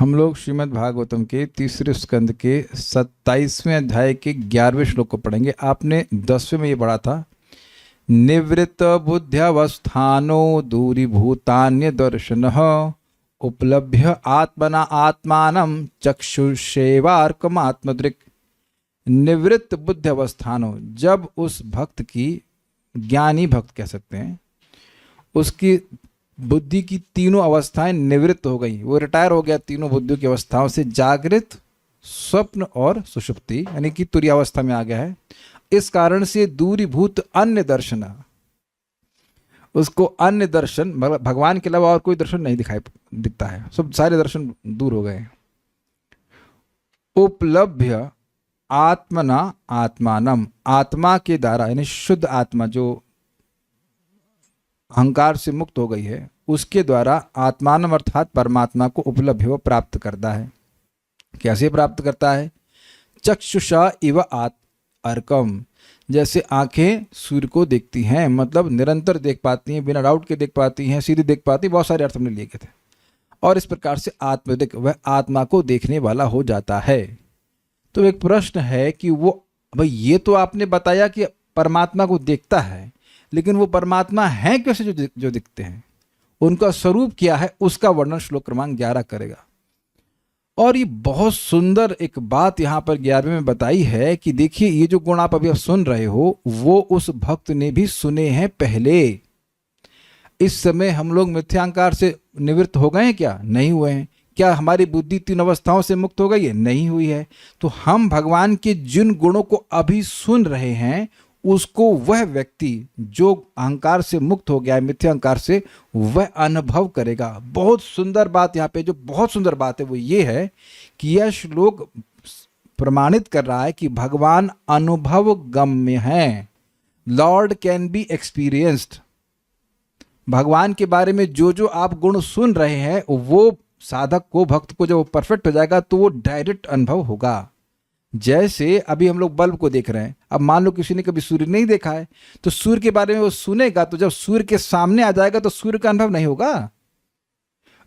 हम लोग श्रीमद् भागवतम के तीसरे स्कंद के 27वें अध्याय के 11वें श्लोक को पढ़ेंगे। आपने 10वें में ये पढ़ा था, निवृत्त बुद्ध्यवस्थानो दूरीभूतान्य दर्शनः उपलभ्य आत्मना आत्मानं चक्षुषेवार्कमात्मदृक्। निवृत्त बुद्धि अवस्थानो, जब उस भक्त की, ज्ञानी भक्त कह सकते हैं, उसकी बुद्धि की तीनों अवस्थाएं निवृत्त हो गई, वो रिटायर हो गया तीनों बुद्धियों की अवस्थाओं से, जागृत, स्वप्न और सुषुप्ति यानी कि तुरीय अवस्था में आ गया है। इस कारण से दूरीभूत अन्य दर्शन, उसको अन्य दर्शन, भगवान के अलावा और कोई दर्शन नहीं दिखता है, सब सारे दर्शन दूर हो गए। उपलभ्य आत्मना आत्मानम, आत्मा के द्वारा यानी शुद्ध आत्मा जो अहंकार से मुक्त हो गई है, उसके द्वारा आत्मानम अर्थात परमात्मा को उपलब्ध वो प्राप्त करता है। कैसे प्राप्त करता है? चक्षुषा इव अर्कम, जैसे आंखें सूर्य को देखती हैं, मतलब निरंतर देख पाती हैं, बिना डाउट के देख पाती हैं, सीधे देख पाती, बहुत सारे अर्थ हमने लिए थे। और इस प्रकार से आत्मदिक, वह आत्मा को देखने वाला हो जाता है। तो एक प्रश्न है कि वो भाई, ये तो आपने बताया कि परमात्मा को देखता है, लेकिन वो परमात्मा है कैसे जो दिखते हैं, उनका स्वरूप क्या है, उसका वर्णन श्लोक क्रमांक 11 करेगा। और ये बहुत सुंदर एक बात यहाँ पर 11वें में बताई है कि देखिए, ये जो गुण आप अभी सुन रहे हो, वो उस भक्त ने भी सुने हैं पहले। इस समय हम लोग मिथ्यांकार से निवृत्त हो गए हैं क्या? नहीं हुए हैं। क्या हमारी बुद्धि तीन अवस्थाओं से मुक्त हो गई है? नहीं हुई है। तो हम भगवान के जिन गुणों को अभी सुन रहे हैं, उसको वह व्यक्ति जो अहंकार से मुक्त हो गया है, मिथ्या अहंकार से, वह अनुभव करेगा। बहुत सुंदर बात यहाँ पे, जो बहुत सुंदर बात है वो ये है कि यह श्लोक प्रमाणित कर रहा है कि भगवान अनुभव गम्य है। Lord can be experienced. भगवान के बारे में जो जो आप गुण सुन रहे हैं, वो साधक को, भक्त को जब परफेक्ट हो जाएगा तो वो डायरेक्ट अनुभव होगा। जैसे अभी हम लोग बल्ब को देख रहे हैं, अब मान लो किसी ने कभी सूर्य नहीं देखा है, तो सूर्य के बारे में वो सुनेगा, तो जब सूर्य के सामने आ जाएगा तो सूर्य का अनुभव नहीं होगा।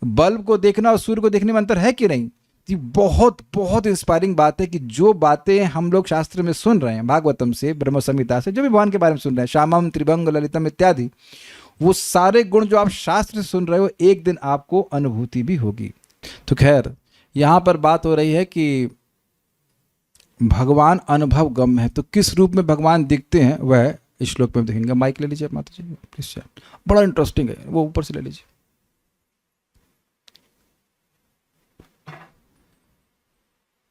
बल्ब को देखना और सूर्य को देखने में अंतर है कि नहीं? ये बहुत बहुत इंस्पायरिंग बात है कि जो बातें हम लोग शास्त्र में सुन रहे हैं, भागवतम से, ब्रह्म संहिता से, जो भी भगवान के बारे में सुन रहे हैं, श्यामम त्रिभंग ललितम इत्यादि, वो सारे गुण जो आप शास्त्र से सुन रहे हो, एक दिन आपको अनुभूति भी होगी। तो खैर, यहाँ पर बात हो रही है कि भगवान अनुभव गम्य है। तो किस रूप में भगवान दिखते हैं वह इस श्लोक में देखेंगे। माइक ले लीजिए माता जी प्लीज, बड़ा इंटरेस्टिंग है, वो ऊपर से ले लीजिए।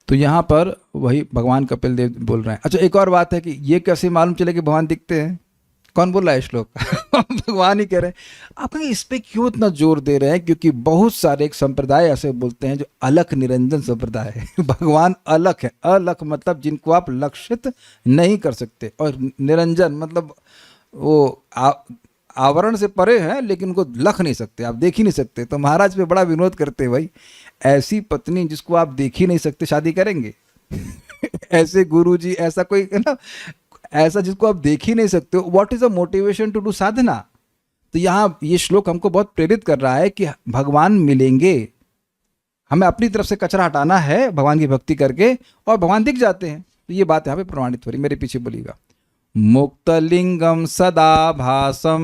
तो यहाँ पर वही भगवान कपिल देव बोल रहे हैं। अच्छा, एक और बात है कि ये कैसे मालूम चले कि भगवान दिखते हैं? कौन बोल रहा है श्लोक? भगवान ही कह रहे हैं। आप कहेंगे इस पे क्यों इतना जोर दे रहे हैं? क्योंकि बहुत सारे एक संप्रदाय ऐसे बोलते हैं जो अलख निरंजन संप्रदाय है। भगवान अलख है। अलख मतलब जिनको आप लक्षित नहीं कर सकते, और निरंजन मतलब वो आवरण से परे हैं, लेकिन उनको लख नहीं सकते, आप देख ही नहीं सकते। तो महाराज पे बड़ा विनोद करते हैं, भाई ऐसी पत्नी जिसको आप देख ही नहीं सकते शादी करेंगे? ऐसे गुरुजी, ऐसा कोई है ना, ऐसा जिसको आप देख ही नहीं सकते हो, what is a motivation to do sadhana? तो यहाँ ये श्लोक हमको बहुत प्रेरित कर रहा है कि भगवान मिलेंगे, हमें अपनी तरफ से कचरा हटाना है भगवान की भक्ति करके, और भगवान दिख जाते हैं। तो ये बात यहाँ पे प्रमाणित हो रही। मेरे पीछे बोलिएगा। मुक्तलिंगम सदा भासम,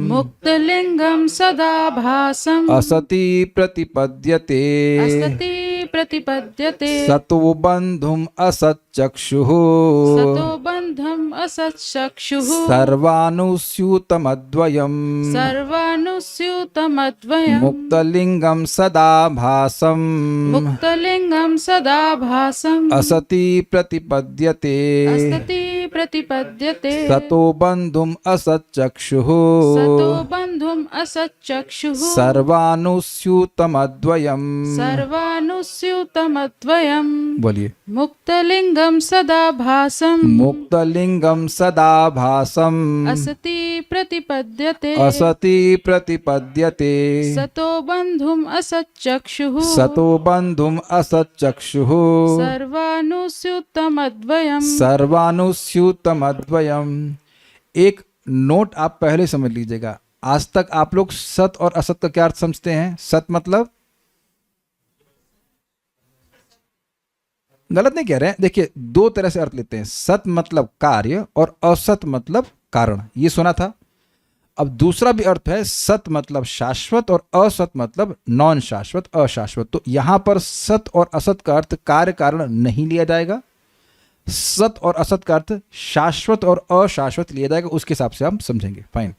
मुक्तलिंगम सदा भासम, असति प्रतिपद्यते, असति प्रतिपद्यते, सतो बंधुम असच्चक्षुः, सतो बंधम असच्चक्षुः, सर्वानुस्यूतमद्वयम्, सर्वानुस्यूतमद्वयम्, मुक्तलिंगम सदा भासम, मुक्तलिंगम सदा भासम, असति प्रतिपद्यते, असति प्रतिपद्यते, सतो बंधुम असच्चक्षुः, सतो बंधुम असच्चक्षुः, सर्वानुस्यूतमद्वयम्। सर्वानुस्यूतमद्वयम्। बोलिए। मुक्तलिंगम सदा भासम, मुक्तलिंगम सदा भासम, असति प्रतिपद्यते, असति प्रतिपद्यते, सतो बंधुम असच्चक्षुः, सतो बंधुम असच्चक्षुः, सर्वानुस्यूतमद्वयम्। सर्वानुस्यूतमद्वयम्। एक नोट आप पहले समझ लीजिएगा। आज तक आप लोग सत और असत का क्या अर्थ समझते हैं? सत मतलब गलत नहीं कह रहे हैं। देखिए, दो तरह से अर्थ लेते हैं, सत मतलब कार्य और असत मतलब कारण, ये सुना था। अब दूसरा भी अर्थ है, सत मतलब शाश्वत और असत मतलब नॉन शाश्वत, अशाश्वत। तो यहां पर सत और असत का अर्थ कार्य कारण नहीं लिया जाएगा, सत और असत का अर्थ शाश्वत और अशाश्वत लिया जाएगा। उसके हिसाब से हम समझेंगे। फाइन,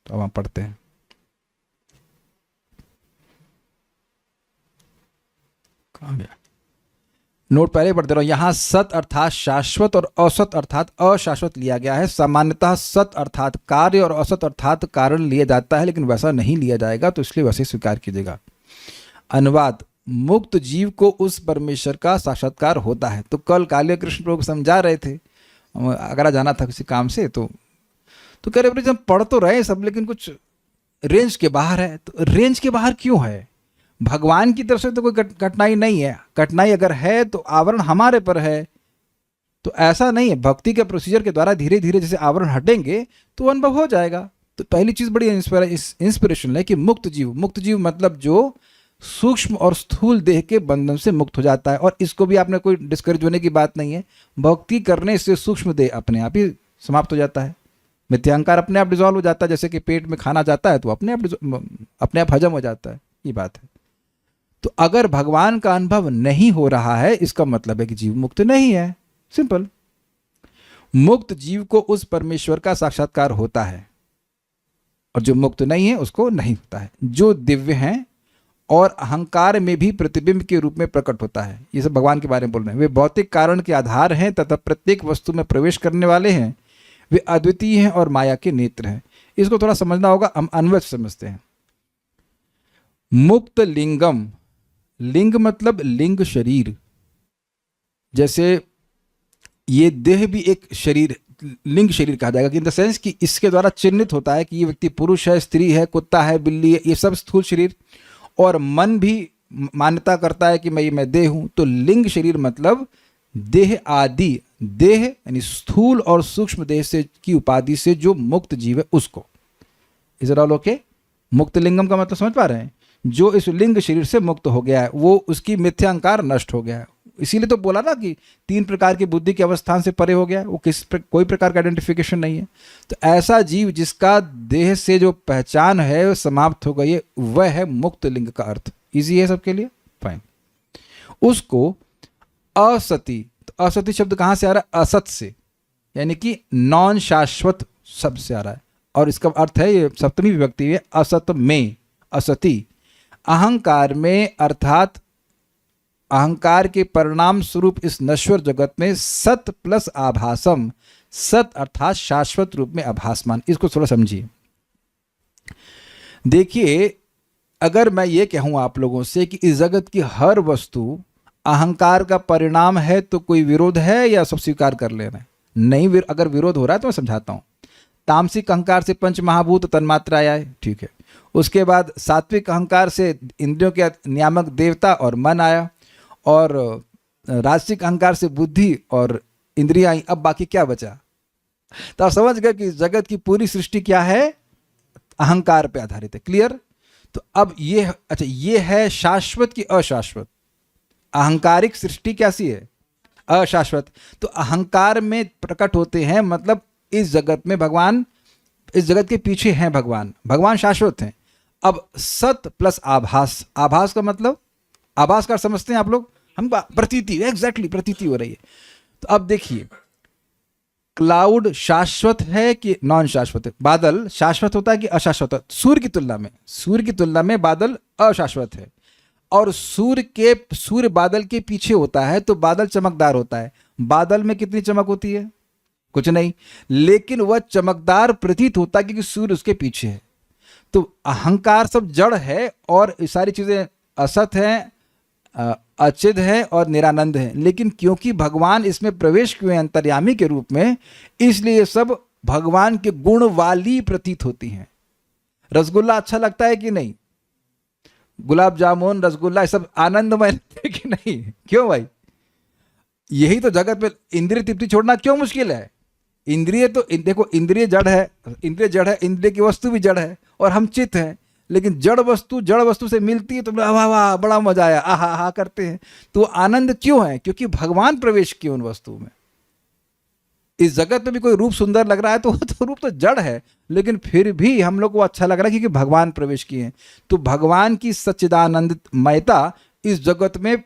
तो अब हम पढ़ते हैं। कहां गया नोट, पहले पढ़ दे रहा हूं। यहां सत अर्थात शाश्वत और असत अर्थात अशाश्वत लिया गया है। सामान्यतः सत अर्थात कार्य और असत अर्थात कारण लिया जाता है, लेकिन वैसा नहीं लिया जाएगा, तो इसलिए वैसे स्वीकार कीजिएगा। अनुवाद, मुक्त जीव को उस परमेश्वर का साक्षात्कार होता है। तो कल काले कृष्ण प्रभु को समझा रहे थे, आगरा जाना था किसी काम से, तो कह रहे हम पढ़ तो रहे सब, लेकिन कुछ रेंज के बाहर है। तो रेंज के बाहर क्यों है? भगवान की तरफ से तो कोई कठिनाई नहीं है। कठिनाई अगर है तो आवरण हमारे पर है, तो ऐसा नहीं है। भक्ति के प्रोसीजर के द्वारा धीरे धीरे जैसे आवरण हटेंगे तो अनुभव हो जाएगा। तो पहली चीज बड़ी इंस्पिरेशनल है कि मुक्त जीव मतलब जो सूक्ष्म और स्थूल देह के बंधन से मुक्त हो जाता है। और इसको भी आपने कोई डिस्करेज होने की बात नहीं है। भक्ति करने से सूक्ष्म देह अपने आप ही समाप्त हो जाता है, मिथ्यांकार अपने आप डिजॉल्व हो जाता है। जैसे कि पेट में खाना जाता है तो अपने आप हजम हो जाता है, ये बात है। तो अगर भगवान का अनुभव नहीं हो रहा है, इसका मतलब है कि जीव मुक्त नहीं है। सिंपल। मुक्त जीव को उस परमेश्वर का साक्षात्कार होता है, और जो मुक्त नहीं है उसको नहीं होता है। जो दिव्य हैं और अहंकार में भी प्रतिबिंब के रूप में प्रकट होता है, ये सब भगवान के बारे में बोल रहे हैं। वे भौतिक कारण के आधार हैं तथा प्रत्येक वस्तु में प्रवेश करने वाले हैं। वे अद्वितीय हैं और माया के नेत्र हैं। इसको थोड़ा समझना होगा, हम अन्वय समझते हैं। मुक्त लिंगम, लिंग मतलब लिंग शरीर। जैसे ये देह भी एक शरीर, लिंग शरीर कहा जाएगा, इन द सेंस कि इसके द्वारा चिन्हित होता है कि ये व्यक्ति पुरुष है, स्त्री है, कुत्ता है, बिल्ली है, ये सब स्थूल शरीर। और मन भी मान्यता करता है कि मैं देह हूं। तो लिंग शरीर मतलब देह आदि, देह यानी स्थूल और सूक्ष्म देह से की उपाधि से जो मुक्त जीव है उसको। Is it all okay? मुक्त लिंगम का मतलब समझ पा रहे हैं? जो इस लिंग शरीर से मुक्त हो गया है, वो उसकी मिथ्यांकार नष्ट हो गया है। इसीलिए तो बोला ना कि 3 प्रकार की बुद्धि के अवस्थान से परे हो गया है, वो कोई प्रकार का आइडेंटिफिकेशन नहीं है। तो ऐसा जीव जिसका देह से जो पहचान है वो समाप्त हो गई है, वह है मुक्त लिंग का अर्थ। इजी है सबके लिए? फाइन। उसको असती, तो असती शब्द कहां से आ रहा है? असत से, यानी कि नॉन शाश्वत शब्द से आ रहा है। और इसका अर्थ है, ये सप्तमी विभक्ति है, असत में, असती। अहंकार में अर्थात अहंकार के परिणाम स्वरूप इस नश्वर जगत में सत प्लस आभासम, सत अर्थात शाश्वत रूप में आभासमान। इसको थोड़ा समझिए। देखिए, अगर मैं ये कहूं आप लोगों से कि इस जगत की हर वस्तु अहंकार का परिणाम है, तो कोई विरोध है या सब स्वीकार कर ले रहे हैं? नहीं। अगर विरोध हो रहा है तो मैं समझाता हूं। तामसिक अहंकार से पंच महाभूत तन्मात्राएं आए, ठीक है। उसके बाद सात्विक अहंकार से इंद्रियों के नियामक देवता और मन आया, और राजसिक अहंकार से बुद्धि और इंद्रियां आई। अब बाकी क्या बचा? तो आप समझ गए कि जगत की पूरी सृष्टि क्या है? अहंकार पे आधारित है। क्लियर? तो अब ये, अच्छा, ये है शाश्वत की अशाश्वत? अहंकारिक सृष्टि कैसी है? अशाश्वत। तो अहंकार में प्रकट होते हैं, मतलब इस जगत में भगवान, इस जगत के पीछे हैं भगवान शाश्वत हैं। अब सत प्लस आभास, आभास का मतलब, आभास का समझते हैं आप लोग? हम प्रतीति, एग्जैक्टली प्रतीति हो रही है। तो अब देखिए, क्लाउड शाश्वत है कि नॉन शाश्वत है? बादल शाश्वत होता है कि अशाश्वत है? सूर्य की तुलना में बादल अशाश्वत है। और सूर्य बादल के पीछे होता है, तो बादल चमकदार होता है। बादल में कितनी चमक होती है? कुछ नहीं, लेकिन वह चमकदार प्रतीत होता है क्योंकि सूर्य उसके पीछे है। तो अहंकार सब जड़ है और सारी चीजें असत हैं, अचिद है और निरानंद है। लेकिन क्योंकि भगवान इसमें प्रवेश किए अंतर्यामी के रूप में, इसलिए ये सब भगवान के गुण वाली प्रतीत होती हैं। रसगुल्ला अच्छा लगता है कि नहीं? गुलाब जामुन, रसगुल्ला, ये सब आनंदमय है कि नहीं? क्यों भाई? यही तो जगत में इंद्रिय तृप्ति छोड़ना क्यों मुश्किल है? इंद्रिय तो देखो, इंद्रिय जड़ है, इंद्रिय की वस्तु भी जड़ है, और हम चित्त हैं। लेकिन जड़ वस्तु से मिलती है तो वाह वाह वाह बड़ा मजा आया, आहा आहा करते हैं। तो आनंद क्यों है? क्योंकि भगवान प्रवेश किए उन वस्तु में। इस जगत में भी कोई रूप सुंदर लग रहा है तो रूप तो जड़ है, लेकिन फिर भी हम लोग को अच्छा लग रहा है क्योंकि भगवान प्रवेश किए हैं। तो भगवान की सच्चिदानंदमयता इस जगत में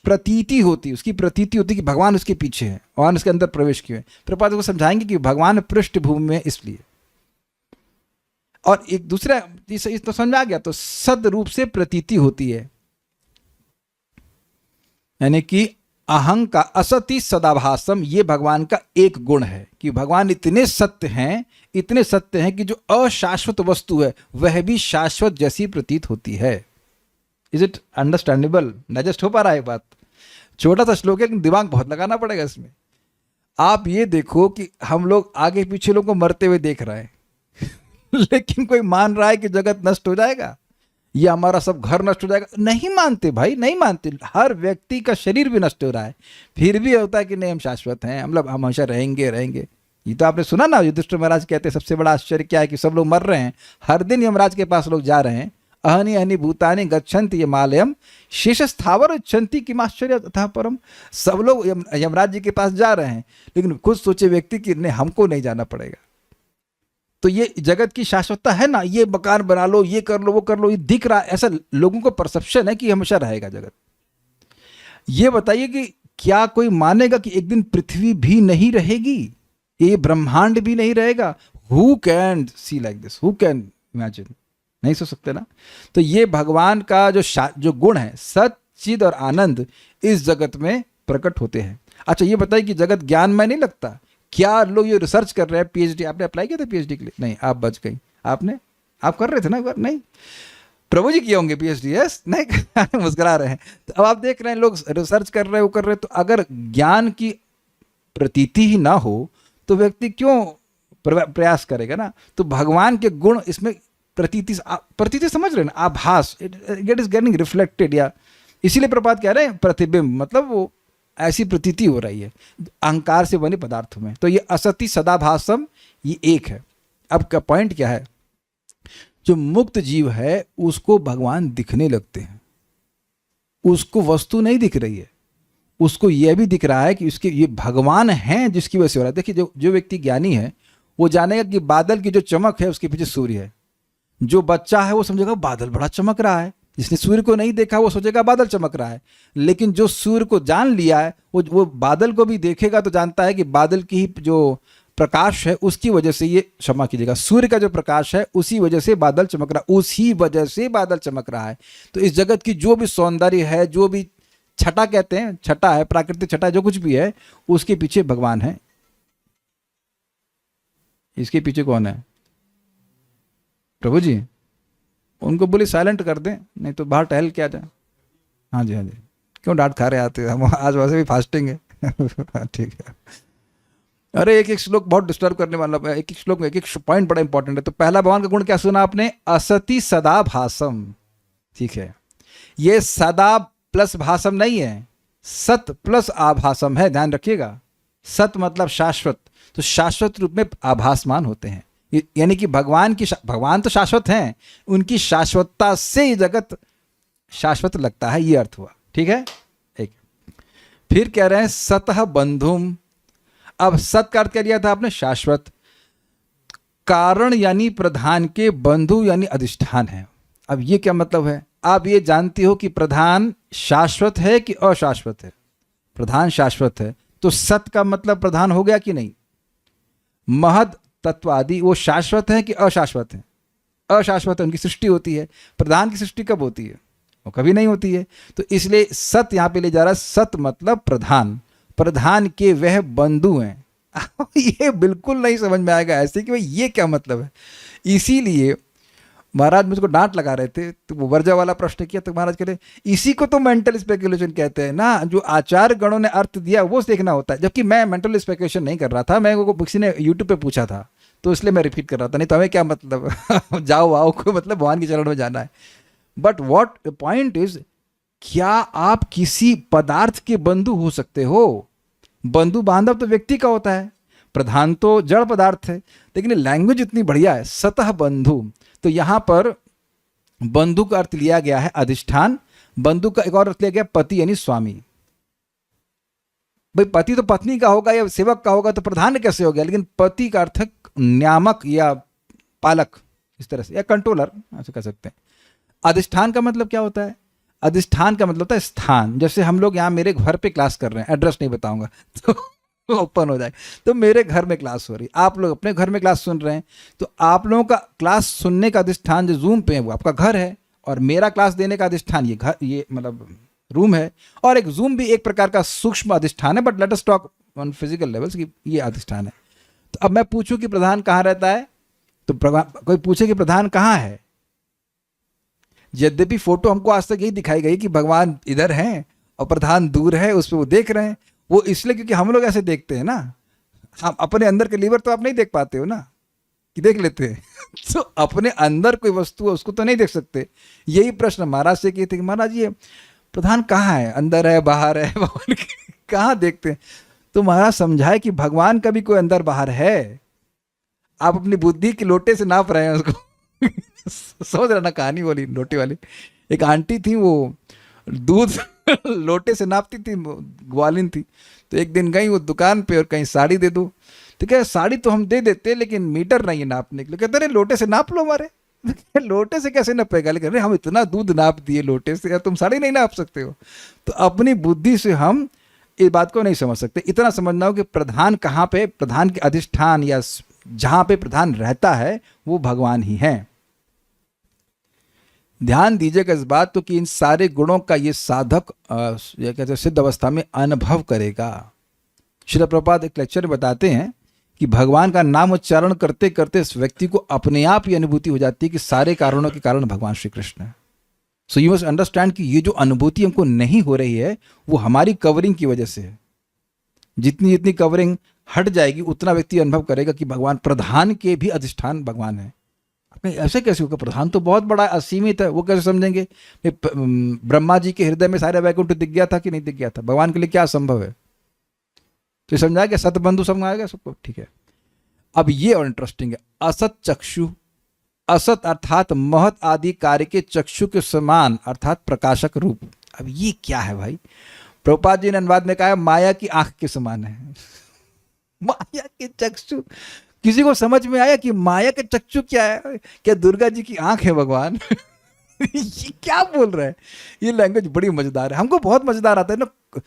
प्रतीति होती है, उसकी प्रतीति होती है कि भगवान उसके पीछे है और उसके अंदर प्रवेश किए हैं। प्रभुपाद को समझाएंगे कि भगवान पृष्ठभूमि में इसलिए। और एक दूसरा इस तो समझ में आ गया। तो सद रूप से प्रतीति होती है, यानी कि अहं का असति सदाभासम, ये भगवान का एक गुण है कि भगवान इतने सत्य हैं कि जो अशाश्वत वस्तु है वह भी शाश्वत जैसी प्रतीत होती है। Is it understandable? डाइजेस्ट हो पा रहा है बात? छोटा सा श्लोक है लेकिन दिमाग बहुत लगाना पड़ेगा इसमें। आप ये देखो कि हम लोग आगे पीछे लोगों को मरते हुए देख रहे हैं लेकिन कोई मान रहा है कि जगत नष्ट हो जाएगा या हमारा सब घर नष्ट हो जाएगा? नहीं मानते भाई, नहीं मानते। हर व्यक्ति का शरीर भी नष्ट हो रहा है, फिर भी होता है कि नहीं हम शाश्वत हैं, मतलब हम हमेशा रहेंगे। ये तो आपने सुना ना, युधिष्ठिर महाराज कहते हैं सबसे बड़ा आश्चर्य क्या है कि सब लोग मर रहे हैं, हर दिन यमराज के पास लोग जा रहे हैं। अहनि अहनि भूतानि गच्छन्ति यमालयम शेष स्थावर इच्छन्ति किम आश्चर्य अतः परम। सब लोग यमराज जी के पास जा रहे हैं, लेकिन खुद सोचे व्यक्ति कि नहीं हमको नहीं जाना पड़ेगा। तो ये जगत की शाश्वतता है ना, ये मकान बना लो, ये कर लो, वो कर लो, ये दिख रहा है, ऐसा लोगों को परसेप्शन है कि हमेशा रहेगा जगत। ये बताइए कि क्या कोई मानेगा कि एक दिन पृथ्वी भी नहीं रहेगी, ये ब्रह्मांड भी नहीं रहेगा? Who can see like this? Who can imagine? नहीं सोच सकते ना। तो ये भगवान का जो गुण है सत चिद और आनंद इस जगत में प्रकट होते हैं। अच्छा ये बताइए कि जगत ज्ञान में नहीं लगता? क्या लोग ये रिसर्च कर रहे हैं? पीएचडी आपने अप्लाई किया था पीएचडी के लिए? नहीं, आप बच गई। आप कर रहे थे ना एक बार? नहीं, प्रभु जी किए होंगे पीएचडी? यस, नहीं मुस्कुरा रहे हैं। तो अब आप देख रहे हैं लोग रिसर्च कर रहे हैं, वो कर रहे हैं। तो अगर ज्ञान की प्रतीति ही ना हो तो व्यक्ति क्यों प्रयास करेगा ना? तो भगवान के गुण इसमें प्रतीति समझ रहे हैं ना, आभास, इट इज गेटिंग रिफ्लेक्टेड। या इसीलिए प्रपात कह रहे हैं प्रतिबिंब, मतलब वो ऐसी प्रतीति हो रही है अहंकार से बने पदार्थों में। तो ये असति सदाभासम ये एक है। अब का पॉइंट क्या है? जो मुक्त जीव है उसको भगवान दिखने लगते हैं, उसको वस्तु नहीं दिख रही है, उसको यह भी दिख रहा है कि उसके ये भगवान हैं जिसकी वजह से हो रहा है। देखिए जो व्यक्ति ज्ञानी है वो जानेगा कि बादल की जो चमक है उसके पीछे सूर्य है। जो बच्चा है वो समझेगा बादल बड़ा चमक रहा है, जिसने सूर्य को नहीं देखा वो सोचेगा बादल चमक रहा है। लेकिन जो सूर्य को जान लिया है वो बादल को भी देखेगा तो जानता है कि बादल की ही जो प्रकाश है उसकी वजह से ये, क्षमा कीजिएगा, सूर्य का जो प्रकाश है उसी वजह से बादल चमक रहा है, उसी वजह से बादल चमक रहा है। तो इस जगत की जो भी सौंदर्य है, जो भी छटा कहते हैं, छटा है, प्राकृतिक छटा, जो कुछ भी है, उसके पीछे भगवान है। इसके पीछे कौन है? प्रभु जी। उनको बोले साइलेंट कर दें, नहीं तो बाहर टहल के आ जाए। हाँ जी, हाँ जी। क्यों डांट खा रहे आते? हम आज वैसे भी फास्टिंग है ठीक है। अरे एक एक श्लोक बहुत डिस्टर्ब करने वाला है, एक एक श्लोक में एक एक पॉइंट बड़ा इंपॉर्टेंट है। तो पहला भगवान का गुण क्या सुना आपने? असति सदा भासम। ठीक है, ये सदा प्लस भासम नहीं है, सत प्लस आभासम है, ध्यान रखिएगा। सत मतलब शाश्वत, तो शाश्वत रूप में आभासमान होते हैं। यानी कि भगवान तो शाश्वत हैं, उनकी शाश्वतता से ये जगत शाश्वत लगता है, ये अर्थ हुआ। ठीक है। एक फिर कह रहे हैं सतः बंधुम। अब सत का अर्थ क्या लिया था आपने? शाश्वत। कारण यानी प्रधान के, बंधु यानी अधिष्ठान है। अब ये क्या मतलब है? आप ये जानती हो कि प्रधान शाश्वत है कि अशाश्वत है? प्रधान शाश्वत है, तो सत का मतलब प्रधान हो गया कि नहीं? महद तत्व आदि वो शाश्वत है कि अशाश्वत है? अशाश्वत है, उनकी सृष्टि होती है। प्रधान की सृष्टि कब होती है? वो कभी नहीं होती है। तो इसलिए सत यहां पे ले जा रहा है। सत मतलब प्रधान, प्रधान के वह बंधु हैं ये बिल्कुल नहीं समझ में आएगा ऐसे कि भाई ये क्या मतलब है। इसीलिए महाराज मुझको डांट लगा रहे थे, तो वो वर्जा वाला प्रश्न किया, तो महाराज कह रहे इसी को तो मेंटल स्पेकुलेशन कहते हैं ना, जो आचार्य गणों ने अर्थ दिया वो देखना होता है। जबकि मैं मेंटल स्पेकुलेशन नहीं कर रहा था, मैं वो किसी ने यूट्यूब पे पूछा था तो इसलिए मैं रिपीट कर रहा था, नहीं तो हमें क्या मतलब जाओ आओ कोई मतलब भगवान के चरण में जाना है। बट वॉट पॉइंट इज, क्या आप किसी पदार्थ के बंधु हो सकते हो? बंधु बांधव तो व्यक्ति का होता है, प्रधान तो जड़ पदार्थ है। लेकिन लैंग्वेज इतनी बढ़िया है, सतह बंधु। तो यहां पर बंधु का अर्थ लिया गया है अधिष्ठान, बंधु का एक और अर्थ लिया गया पति यानी स्वामी। भाई पति तो पत्नी का होगा या सेवक का होगा तो प्रधान कैसे हो गया, लेकिन पति का अर्थ है नियामक या पालक, इस तरह से, या कंट्रोलर ऐसे कह सकते हैं। अधिष्ठान का मतलब क्या होता है? अधिष्ठान का मतलब होता है स्थान। जैसे हम लोग यहाँ मेरे घर पे क्लास कर रहे हैं, एड्रेस नहीं बताऊंगा तो ओपन हो जाए, तो मेरे घर में क्लास हो रही, आप लोग अपने घर में क्लास सुन रहे हैं, तो आप लोगों का क्लास सुनने का अधिष्ठान जो जूम पे है वो आपका घर है, और मेरा क्लास देने का अधिष्ठान ये घर, ये मतलब रूम है, और एक जूम भी एक प्रकार का सूक्ष्म अधिष्ठान है, but let us talk on physical levels की ये अधिष्ठान है। तो अब मैं पूछूं कि प्रधान कहाँ रहता है, तो कोई पूछे कि प्रधान कहाँ है, यद्यपि फोटो हमको आज तक यही दिखाई गई कि भगवान इधर हैं और प्रधान दूर है, उस पर वो देख रहे हैं। वो इसलिए क्योंकि हम लोग ऐसे देखते हैं ना, हम अपने अंदर के लीवर तो आप नहीं देख पाते हो ना, कि देख लेते हैं तो अपने अंदर कोई वस्तु है उसको तो नहीं देख सकते। यही प्रश्न महाराज से किए थे कि महाराज ये प्रधान कहाँ है, अंदर है बाहर है, भगवान कहाँ देखते हैं? तो महाराज समझाए कि भगवान का भी कोई अंदर बाहर है, आप अपनी बुद्धि के लोटे से नाप रहे हैं उसको समझ रहे ना कहानी वाली लोटे वाली। एक आंटी थी, वो दूध लोटे से नापती थी, ग्वालिन थी। तो एक दिन गई वो दुकान पे और कहीं साड़ी दे दो, तो क्या साड़ी तो हम दे देते लेकिन मीटर नहीं है नापने के लिए। कहते अरे लोटे से नाप लो हमारे। लोटे से कैसे नापेगा, लेकिन अरे हम इतना दूध नाप दिए लोटे से, तुम साड़ी नहीं नाप सकते हो। तो अपनी बुद्धि से हम इस बात को नहीं समझ सकते। इतना समझना हो कि प्रधान कहाँ पे, प्रधान के अधिष्ठान या जहाँ पे प्रधान रहता है वो भगवान ही है। ध्यान दीजिएगा इस बात तो कि इन सारे गुणों का ये साधक ये कहते हैं सिद्ध अवस्था में अनुभव करेगा। श्रील प्रभुपाद एक लेक्चर में बताते हैं कि भगवान का नाम उच्चारण करते करते इस व्यक्ति को अपने आप ही अनुभूति हो जाती है कि सारे कारणों के कारण भगवान श्री कृष्ण है। सो यू मस्ट अंडरस्टैंड कि ये जो अनुभूति हमको नहीं हो रही है वो हमारी कवरिंग की वजह से है। जितनी जितनी कवरिंग हट जाएगी उतना व्यक्ति अनुभव करेगा कि भगवान प्रधान के भी अधिष्ठान भगवान है। ऐसे कैसे होगा, प्रधान तो बहुत बड़ा असीमित है, वो कैसे समझेंगे? ब्रह्मा जी के हृदय में सारे वैकुंठ दिख गया था कि नहीं दिख गया था, भगवान के लिए क्या संभव है? तो समझा गया, सतबंधु समझ आएगा सबको, ठीक है। अब ये और इंटरेस्टिंग है, असत चक्षु, असत अर्थात महत आदि कार्य के चक्षु के समान अर्थात प्रकाशक रूप। अब ये क्या है भाई? प्रभुपाद जी ने अनुवाद में कहा है माया की आंख के समान है। माया के चक्षु, किसी को समझ में आया कि माया के चक्षु क्या है? क्या दुर्गा जी की आंख है भगवान? ये क्या बोल रहा है? ये लैंग्वेज बड़ी मजेदार है, हमको बहुत मजेदार आता है ना।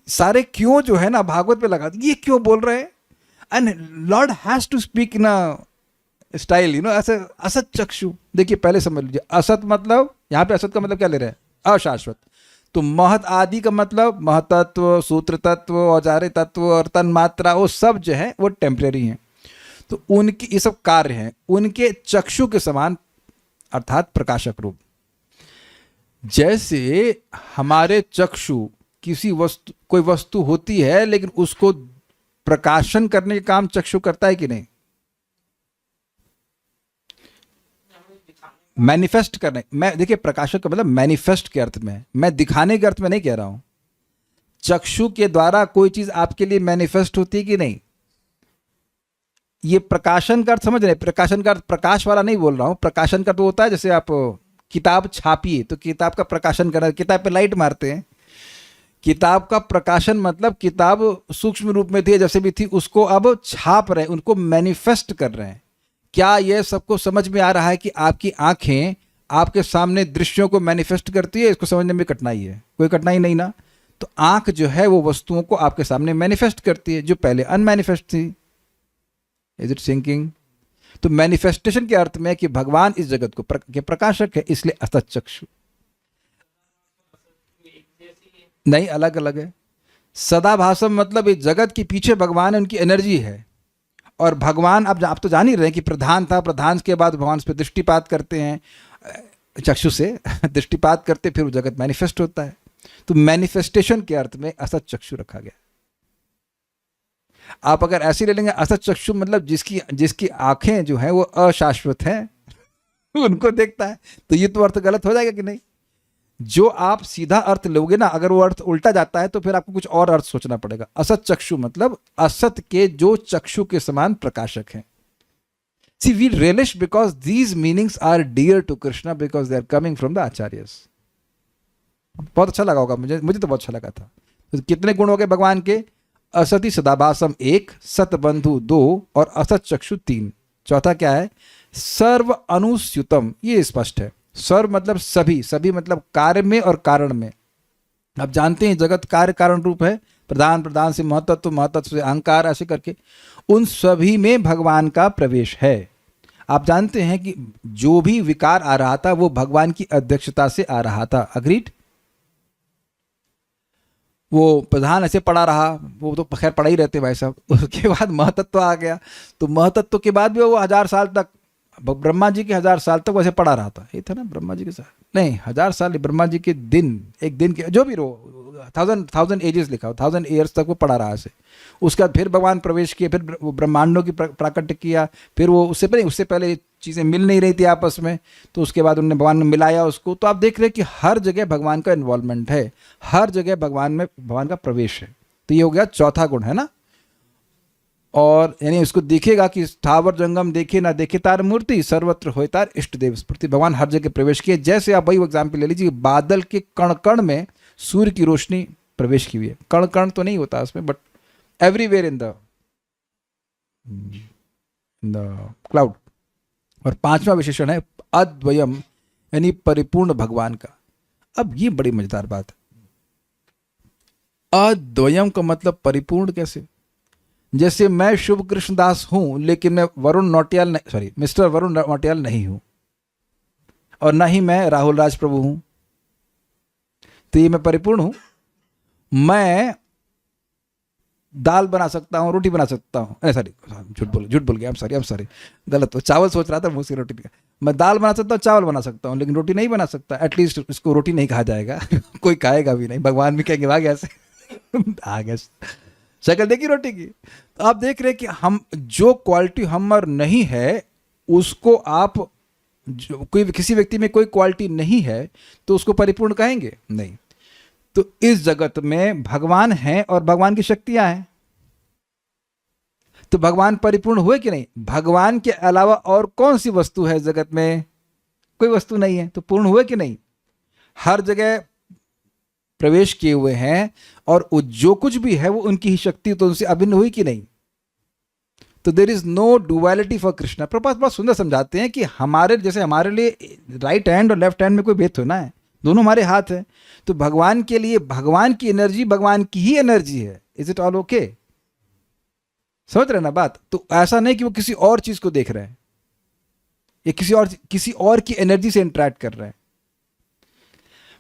सारे क्यों जो है ना भागवत पे लगा, ये क्यों बोल रहे हैं? And lord has to speak in a style, you know, ऐसे। असत चक्षु, देखिए पहले समझ लीजिए, असत मतलब यहाँ पे असत का मतलब क्या ले रहे हैं? अशाश्वत। तो महत आदि का मतलब महतत्व, सूत्र तत्व, औजारे तत्व और तन्मात्रा, वो सब जो है वो टेम्परेरी हैं। तो उनकी ये सब कार्य हैं, उनके चक्षु के समान अर्थात प्रकाशक रूप। जैसे हमारे चक्षु किसी वस्तु, कोई वस्तु होती है लेकिन उसको प्रकाशन करने का काम चक्षु करता है कि नहीं? मैनिफेस्ट करने, मैं देखिए प्रकाशक का मतलब मैनिफेस्ट के अर्थ में, मैं दिखाने के अर्थ में नहीं कह रहा हूं। चक्षु के द्वारा कोई चीज आपके लिए मैनिफेस्ट होती है कि नहीं? ये प्रकाशन का अर्थ समझ रहे हैं? प्रकाशन का अर्थ प्रकाश वाला नहीं बोल रहा हूं। प्रकाशन का तो होता है जैसे आप किताब छापिए तो किताब का प्रकाशन करना, किताब पे लाइट मारते हैं। किताब का प्रकाशन मतलब किताब सूक्ष्म रूप में थी जैसे भी थी, उसको अब छाप रहे हैं, उनको मैनिफेस्ट कर रहे हैं। क्या यह सबको समझ में आ रहा है कि आपकी आंखें आपके सामने दृश्यों को मैनिफेस्ट करती है? इसको समझने में कठिनाई है? कोई कठिनाई नहीं ना। तो आंख जो है वो वस्तुओं को आपके सामने मैनिफेस्ट करती है जो पहले अनमैनिफेस्ट थी। Is it sinking? तो मैनिफेस्टेशन के अर्थ में कि भगवान इस जगत को के प्रकाशक है, इसलिए असत चक्षु नहीं, अलग अलग है। सदाभासम मतलब इस जगत के पीछे भगवान है, उनकी एनर्जी है। और भगवान, अब आप तो जान ही रहे हैं कि प्रधान था, प्रधान के बाद भगवान उस पर दृष्टिपात करते हैं, चक्षु से दृष्टिपात करते, फिर वो जगत मैनिफेस्ट होता है। तो मैनिफेस्टेशन के अर्थ में असत चक्षु रखा गया। आप अगर ऐसे ले लेंगे असत चक्षु मतलब जिसकी आंखें जो है वो अशाश्वत हैं उनको देखता है, तो ये तो अर्थ गलत हो जाएगा कि नहीं? जो आप सीधा अर्थ लोगे ना, अगर वो अर्थ उल्टा जाता है तो फिर आपको कुछ और अर्थ सोचना पड़ेगा। असत चक्षु मतलब असत के जो चक्षु के समान प्रकाशक हैं। See, we relish because these meanings are dear to Krishna because they are coming from the acharyas. बहुत अच्छा लगा होगा मुझे तो बहुत अच्छा लगा था. तो कितने गुण हो गए भगवान के? असति सदाभासम 1, सतबंधु 2 और असत चक्षु 3. चौथा क्या है? सर्व अनुस्युतम. ये स्पष्ट है. सर्व मतलब सभी, सभी मतलब कार्य में और कारण में. आप जानते हैं जगत कार्य कारण रूप है. प्रधान, प्रधान से महतत्व, महतत्व से अहंकार, ऐसे करके उन सभी में भगवान का प्रवेश है. आप जानते हैं कि जो भी विकार आ रहा था वो भगवान की अध्यक्षता से आ रहा था. अग्रीड? वो प्रधान ऐसे पड़ा रहा, वो तो खैर पड़ा ही रहते भाई साहब. उसके बाद महतत्व आ गया, तो महतत्व के बाद भी वो 1000 साल तक, ब्रह्मा जी के 1000 साल तक वैसे पड़ा रहा था. ये था ना ब्रह्मा जी के साथ, नहीं 1000 साल, ब्रह्मा जी के दिन, एक दिन के जो भी रो, 1000 एजेस लिखा हो, 1000 ईयर्स तक वो पड़ा रहा ऐसे. उसके बाद फिर भगवान प्रवेश किए, फिर वो ब्रह्मांडों की प्राकट्य किया. फिर वो उससे पहले चीज़ें मिल नहीं रही थी आपस में, तो उसके बाद उन्होंने भगवान ने मिलाया उसको. तो आप देख रहे हैं कि हर जगह भगवान का इन्वॉल्वमेंट है, हर जगह भगवान का प्रवेश है. तो ये हो गया चौथा गुण, है ना. और यानी उसको दिखेगा कि स्थावर जंगम देखे ना देखे तार मूर्ति, सर्वत्र होय तार इष्ट देव स्मृति. भगवान हर जगह प्रवेश किए. जैसे आप वही एग्जाम्पल ले लीजिए, बादल के कण कण में सूर्य की रोशनी प्रवेश की हुई है. कण कण तो नहीं होता उसमें, but everywhere in the cloud. और पांचवा विशेषण है अद्वयम, यानी परिपूर्ण भगवान का. अब ये बड़ी मजेदार बात है. अद्वयम का मतलब परिपूर्ण कैसे? जैसे मैं शुभ कृष्णदास हूं, लेकिन मैं मिस्टर वरुण नौटियाल नहीं हूं, और ना ही मैं राहुल राज प्रभु हूं. तो ये मैं परिपूर्ण हूं. मैं दाल बना सकता हूं, रोटी बना सकता हूं, सॉरी झूठ बोल गया, I'm sorry, गलत हो. चावल सोच रहा था, मुझसे रोटी का. मैं दाल बना सकता हूं, चावल बना सकता हूं, लेकिन रोटी नहीं बना सकता. एटलीस्ट इसको रोटी नहीं कहा जाएगा. कोई खाएगा भी नहीं. भगवान भी कहेंगे आ गया से आ गया, शक्ल देखी रोटी की. तो आप देख रहे हैं कि हम जो क्वालिटी हमर नहीं है उसको आप, कोई किसी व्यक्ति में कोई क्वालिटी नहीं है तो उसको परिपूर्ण कहेंगे? नहीं. तो इस जगत में भगवान है और भगवान की शक्तियां हैं. तो भगवान परिपूर्ण हुए कि नहीं? भगवान के अलावा और कौन सी वस्तु है जगत में? कोई वस्तु नहीं है. तो पूर्ण हुए कि नहीं? हर जगह प्रवेश किए हुए हैं, और जो कुछ भी है वो उनकी ही शक्ति, तो उनसे अभिन्न हुई कि नहीं? तो there is no duality for Krishna. Prabhupada बहुत सुंदर समझाते हैं कि हमारे लिए राइट हैंड और लेफ्ट हैंड में कोई भेद थोड़ा है, दोनों हमारे हाथ हैं. तो भगवान के लिए भगवान की एनर्जी भगवान की ही एनर्जी है. Is it all okay? समझ रहे ना बात? तो ऐसा नहीं कि वो किसी और चीज को देख रहे हैं, ये किसी और की एनर्जी से इंटरेक्ट कर रहे हैं.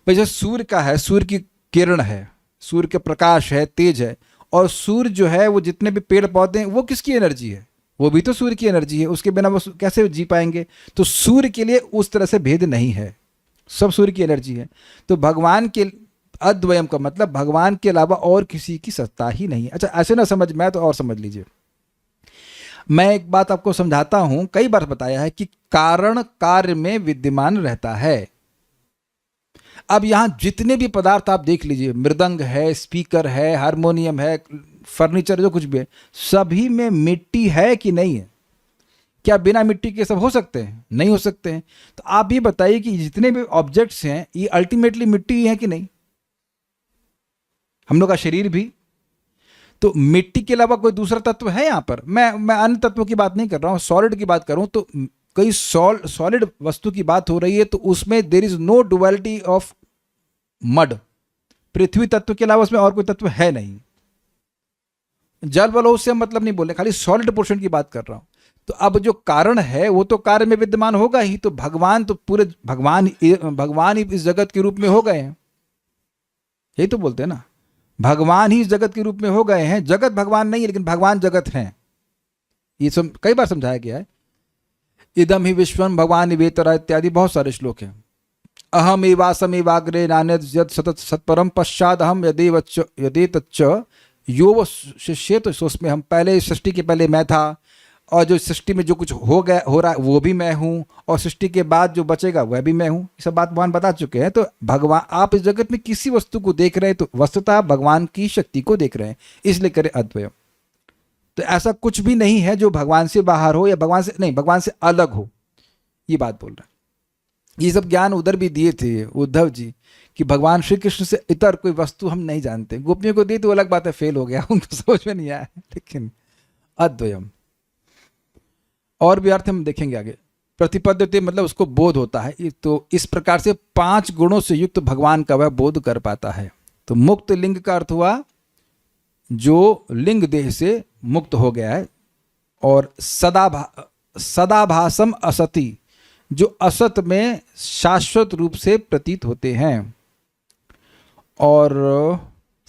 भाई जो सूर्य का है, सूर्य की किरण है, सूर्य के प्रकाश है, तेज है. और सूर्य जो है वो जितने भी पेड़ पौधे हैं वो किसकी एनर्जी है? वो भी तो सूर्य की एनर्जी है. उसके बिना वो कैसे जी पाएंगे? तो सूर्य के लिए उस तरह से भेद नहीं है, सब सूर्य की एनर्जी है. तो भगवान के अद्वयम का मतलब भगवान के अलावा और किसी की सत्ता ही नहीं है. अच्छा ऐसे ना समझ में, तो और समझ लीजिए. मैं एक बात आपको समझाता हूं, कई बार बताया है कि कारण कार्य में विद्यमान रहता है. अब यहां जितने भी पदार्थ आप देख लीजिए, मृदंग है, स्पीकर है, हारमोनियम है, फर्नीचर, जो कुछ भी है, सभी में मिट्टी है कि नहीं है? क्या बिना मिट्टी के सब हो सकते हैं? नहीं हो सकते हैं. तो आप ये बताइए कि जितने भी ऑब्जेक्ट्स हैं ये अल्टीमेटली मिट्टी ही है कि नहीं? हम लोग का शरीर भी. तो मिट्टी के अलावा कोई दूसरा तत्व है यहां पर? मैं अन्य तत्वों की बात नहीं कर रहा हूं, सॉलिड की बात करूं. तो कई सॉलिड वस्तु की बात हो रही है, तो उसमें there is no duality of mud. पृथ्वी तत्व के अलावा उसमें और कोई तत्व है नहीं. जल बल उससे मतलब नहीं बोले, खाली सॉलिड पोर्शन की बात कर रहा हूं. तो अब जो कारण है वो तो कार्य में विद्यमान होगा ही. तो भगवान तो पूरे भगवान ही इस जगत के रूप में हो गए हैं. यही तो बोलते हैं ना, भगवान ही इस जगत के रूप में हो गए हैं. जगत भगवान नहीं है, लेकिन भगवान जगत हैं. ये कई बार समझाया गया है. इदम ही विश्वम भगवान वेतरा इत्यादि बहुत सारे श्लोक हैं. अहम एवासमेवाग्रे नान्यद यद सतत सत्परम पश्चाद अहम यदे तच्च यो शिष्य. तो सोच में हम पहले, सृष्टि के पहले मैं था, और जो सृष्टि में जो कुछ हो रहा है वो भी मैं हूँ, और सृष्टि के बाद जो बचेगा वह भी मैं हूँ. ये सब बात भगवान बता चुके हैं. तो भगवान, आप इस जगत में किसी वस्तु को देख रहे हैं तो वस्तुतः भगवान की शक्ति को देख रहे हैं, इसलिए करें अद्वयम. तो ऐसा कुछ भी नहीं है जो भगवान से बाहर हो या भगवान से नहीं, भगवान से अलग हो, ये बात बोल रहा है। ये सब ज्ञान उधर भी दिए थे उद्धव जी कि भगवान श्री कृष्ण से इतर कोई वस्तु हम नहीं जानते। गोपियों को दिए तो अलग बात है, फेल हो गया, उनको समझ में नहीं आया। लेकिन अद्वयम और भी अर्थ हम देखेंगे आगे। प्रतिपद्यते मतलब उसको बोध होता है। तो इस प्रकार से 5 गुणों से युक्त भगवान का वह बोध कर पाता है। तो मुक्त लिंग का अर्थ हुआ जो लिंग देह से मुक्त हो गया है, और सदाभासम असति, जो असत में शाश्वत रूप से प्रतीत होते हैं। और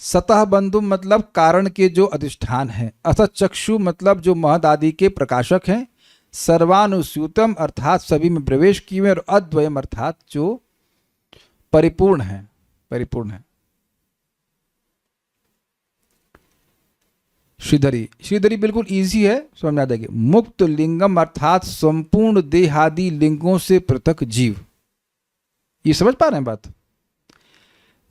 सतह बंधु मतलब कारण के जो अधिष्ठान है। असत चक्षु मतलब जो महद आदि के प्रकाशक हैं। सर्वानुस्यूतम अर्थात सभी में प्रवेश किए हुए, और अद्वयम अर्थात जो परिपूर्ण है, परिपूर्ण है। श्रीधरी, श्रीधरी बिल्कुल इजी है, समझ में आ जाएगी। मुक्त लिंगम अर्थात संपूर्ण देहादि लिंगों से पृथक जीव। ये समझ पा रहे हैं बात?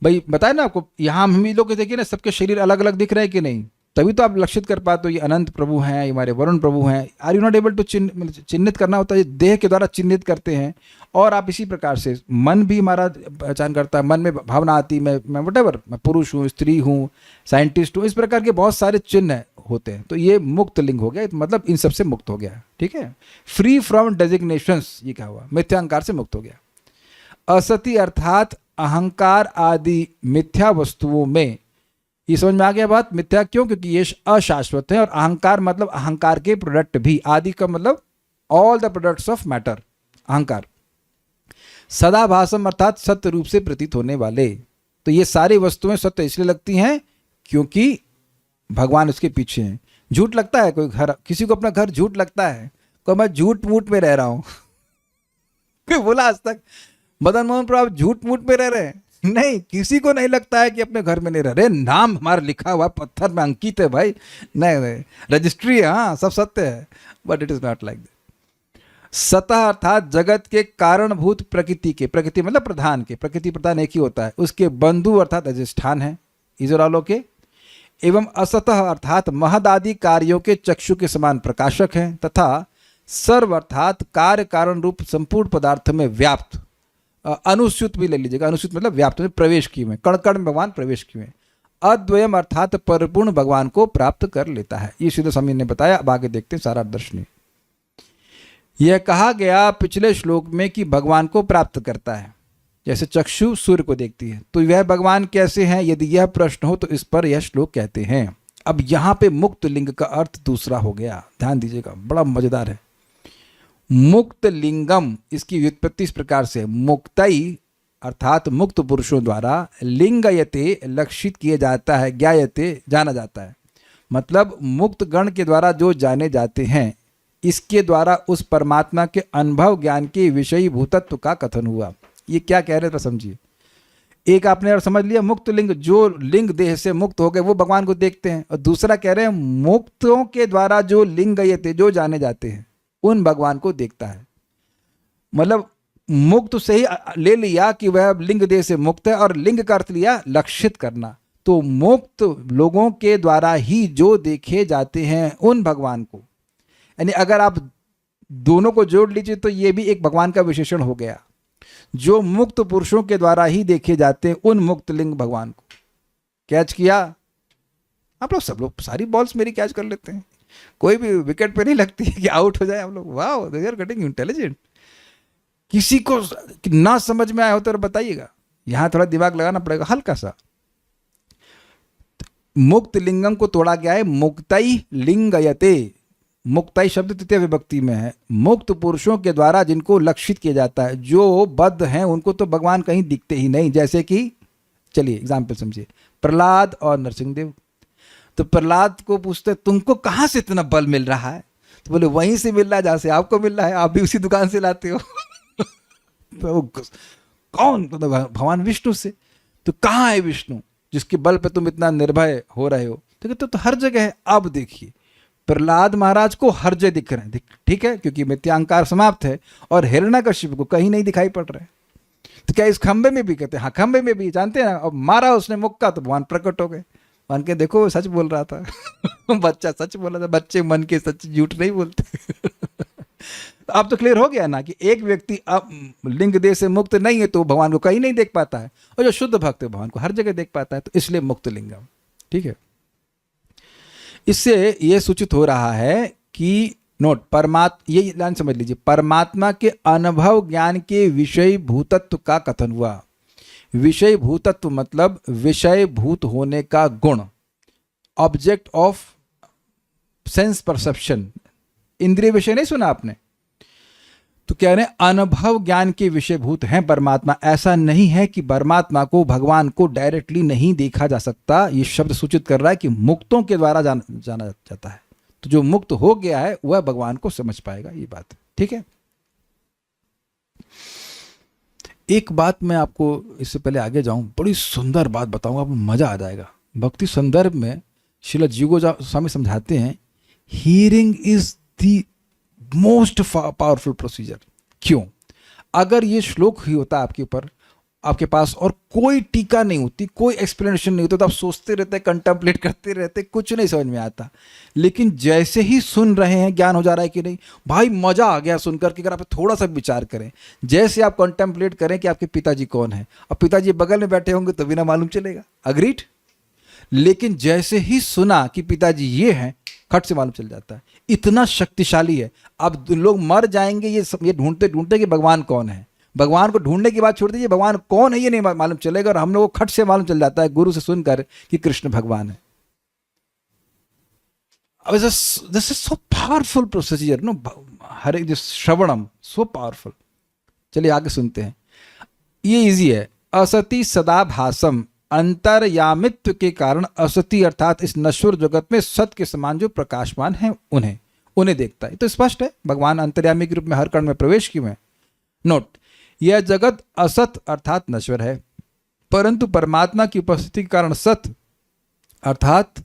भाई बताए ना आपको, यहां हम ही लोग देखिए ना, सबके शरीर अलग अलग दिख रहे हैं कि नहीं, तभी तो आप लक्षित कर पाते हो ये अनंत प्रभु हैं, ये हमारे वरुण प्रभु हैं। Are you not able to चिन्हित करना होता है, देह के द्वारा चिन्हित करते हैं। और आप इसी प्रकार से मन भी हमारा पहचान करता है, मन में भावना आती, मैं वटेवर, मैं पुरुष हूँ, स्त्री हूँ, साइंटिस्ट हूँ, इस प्रकार के बहुत सारे चिन्ह होते हैं। तो ये मुक्त लिंग हो गया, मतलब इन सबसे मुक्त हो गया। ठीक है, फ्री फ्रॉम डेजिग्नेशंस, ये क्या हुआ, मिथ्यांकार से मुक्त हो गया। असति अर्थात अहंकार आदि मिथ्या वस्तुओं में, ये समझ में आ गया बात, मिथ्या क्यों, क्योंकि ये अशाश्वत है। और अहंकार मतलब अहंकार के प्रोडक्ट भी, आदि का मतलब all the products of matter, अहंकार। सदाभासम अर्थात सत्य रूप से प्रतीत होने वाले। तो ये सारी वस्तुएं सत्य इसलिए लगती हैं क्योंकि भगवान उसके पीछे हैं। झूठ लगता है कोई घर, किसी को अपना घर झूठ लगता है, तो मैं झूठ मूठ में रह रहा हूं कोई बोला आज तक मदन मोहन प्रभु आप झूठ मूठ में रह रहे हैं? नहीं, किसी को नहीं लगता है कि अपने घर में नहीं रह रहे। नाम हमारा लिखा हुआ पत्थर में अंकित है भाई, नहीं रजिस्ट्री है, हाँ सब सत्य है, but it is not like that. सतह अर्थात जगत के कारणभूत प्रकृति के, प्रकृति मतलब प्रधान के, प्रकृति प्रधान एक ही होता है, उसके बंधु अर्थात अधिष्ठान है इजरालों के। एवं असतः अर्थात महद आदि कार्यों के चक्षु के समान प्रकाशक हैं, तथा सर्व अर्थात कार्य कारण रूप संपूर्ण पदार्थ में व्याप्त। अनुस्यूत भी ले लीजिएगा, अनुस्यूत मतलब व्याप्त में प्रवेश किए हुए, कण कण में भगवान प्रवेश किए हुए। अद्वयम अर्थात परिपूर्ण भगवान को प्राप्त कर लेता है। ये सीधे स्वामी ने बताया। अब आगे देखते हैं सारा दर्शनी। यह कहा गया पिछले श्लोक में कि भगवान को प्राप्त करता है, जैसे चक्षु सूर्य को देखती है, तो वह भगवान कैसे हैं, यदि यह प्रश्न हो तो इस पर यह श्लोक कहते हैं। अब यहाँ पे मुक्त लिंग का अर्थ दूसरा हो गया, ध्यान दीजिएगा, बड़ा मजेदार है। मुक्त लिंगम, इसकी व्युत्पत्ति इस प्रकार से, मुक्तई अर्थात मुक्त पुरुषों द्वारा, लिंगयते लक्षित किए जाता है, ज्ञायते जाना जाता है, मतलब मुक्त गण के द्वारा जो जाने जाते हैं, इसके द्वारा उस परमात्मा के अनुभव ज्ञान के विषयी भूतत्व का कथन हुआ। ये क्या कह रहे थे समझिए। एक आपने और समझ लिया, मुक्त लिंग, जो लिंग देह से मुक्त हो गए वो भगवान को देखते हैं, और दूसरा कह रहे हैं मुक्तों के द्वारा जो लिंगयते, जो जाने जाते हैं, उन भगवान को देखता है। मतलब मुक्त से ही ले लिया कि वह लिंग देह से मुक्त है, और लिंग का अर्थ लिया लक्षित करना। तो मुक्त लोगों के द्वारा ही जो देखे जाते हैं उन भगवान को, यानी अगर आप दोनों को जोड़ लीजिए तो ये भी एक भगवान का विशेषण हो गया। जो मुक्त पुरुषों के द्वारा ही देखे जाते हैं उन मुक्त लिंग भगवान को। कैच किया आप लोग? सब लोग सारी बॉल्स मेरी कैच कर लेते हैं, कोई भी विकेट पे नहीं लगती है कि आउट हो जाए हम लोग। Wow, they are getting intelligent. किसी को ना समझ में आया हो तो बताइएगा, यहां थोड़ा दिमाग लगाना पड़ेगा हल्का सा। मुक्त लिंगम को तोड़ा गया है मुक्तई लिंगयते। मुक्तई शब्द तृतीय विभक्ति में है। मुक्त पुरुषों के द्वारा जिनको लक्षित किया जाता है, जो बद्ध हैं उनको तो भगवान कहीं दिखते ही नहीं। जैसे कि चलिए एग्जाम्पल समझिए, प्रहलाद और नरसिंहदेव। तो प्रहलाद को पूछते तुमको कहाँ से इतना बल मिल रहा है, तो बोले वहीं से मिल रहा है जहाँ से आपको मिल रहा है, आप भी उसी दुकान से लाते हो। तो कौन? तो भगवान विष्णु से। तो कहाँ है विष्णु जिसके बल पे तुम इतना निर्भय हो रहे हो? तो हर जगह है। अब देखिए प्रहलाद महाराज को हर जगह दिख रहे हैं, ठीक है, क्योंकि मिथ्यांकार समाप्त है, और हिरण्यकश्यप को कहीं नहीं दिखाई पड़ रहे। तो क्या इस खंबे में भी कहते हैं? हाँ खंबे में भी, जानते हैं ना। अब मारा उसने मुक्का तो भगवान प्रकट हो गए, मान के देखो वो सच बोल रहा था। बच्चा सच बोल रहा था, बच्चे मन के सच झूठ नहीं बोलते। अब तो क्लियर हो गया ना कि एक व्यक्ति अब लिंग देह से मुक्त नहीं है तो भगवान को कहीं नहीं देख पाता है, और जो शुद्ध भक्त है भगवान को हर जगह देख पाता है, तो इसलिए मुक्त लिंगम। ठीक है, इससे यह सूचित हो रहा है कि नोट ये लाइन समझ लीजिए, परमात्मा के अनुभव ज्ञान के विषय भूतत्व का कथन हुआ। विषय भूतत्व मतलब विषय भूत होने का गुण, ऑब्जेक्ट ऑफ सेंस परसेप्शन। इंद्रिय विषय नहीं सुना आपने, तो कह रहे हैं अनुभव ज्ञान के विषय भूत हैं परमात्मा। ऐसा नहीं है कि परमात्मा को, भगवान को डायरेक्टली नहीं देखा जा सकता। ये शब्द सूचित कर रहा है कि मुक्तों के द्वारा जाना जाता है। तो जो मुक्त हो गया है वह भगवान को समझ पाएगा, ये बात। ठीक है, एक बात मैं आपको इससे पहले आगे जाऊं, बड़ी सुंदर बात बताऊंगा, आपको मजा आ जाएगा। भक्ति संदर्भ में श्रील जीगो स्वामी समझाते हैं, hearing is the most powerful procedure. क्यों? अगर ये श्लोक ही होता आपके ऊपर, आपके पास और कोई टीका नहीं होती, कोई एक्सप्लेनेशन नहीं होता, तो आप सोचते रहते, कंटेम्पलेट करते रहते, कुछ नहीं समझ में आता। लेकिन जैसे ही सुन रहे हैं, ज्ञान हो जा रहा है कि नहीं, भाई मजा आ गया सुनकर के। अगर आप थोड़ा सा विचार करें, जैसे आप कंटेम्पलेट करें कि आपके पिताजी कौन है, और पिताजी बगल में बैठे होंगे तो बिना मालूम चलेगा, अग्रीड। लेकिन जैसे ही सुना कि पिताजी ये हैं, खट से मालूम चल जाता है। इतना शक्तिशाली है। अब लोग मर जाएंगे ये ढूंढते ढूंढते कि भगवान कौन है। भगवान को ढूंढने की बात छोड़ दीजिए, भगवान कौन है ये नहीं मालूम चलेगा, और हम लोगों को खट से मालूम चल जाता है गुरु से सुनकर कि कृष्ण भगवान है। This is so powerful procedure no, हरे जो श्रवणम, सो पावरफुल। चलिए आगे सुनते हैं, ये इजी है। असति सदा भासम, अंतर्यामित्व के कारण असति अर्थात इस नश्वर जगत में सत्य के समान जो प्रकाशमान है उन्हें देखता है। तो स्पष्ट है, भगवान अंतर्यामी के रूप में हर कण में प्रवेश किए हैं। नोट, यह जगत असत अर्थात नश्वर है, परंतु परमात्मा की उपस्थिति के कारण सत अर्थात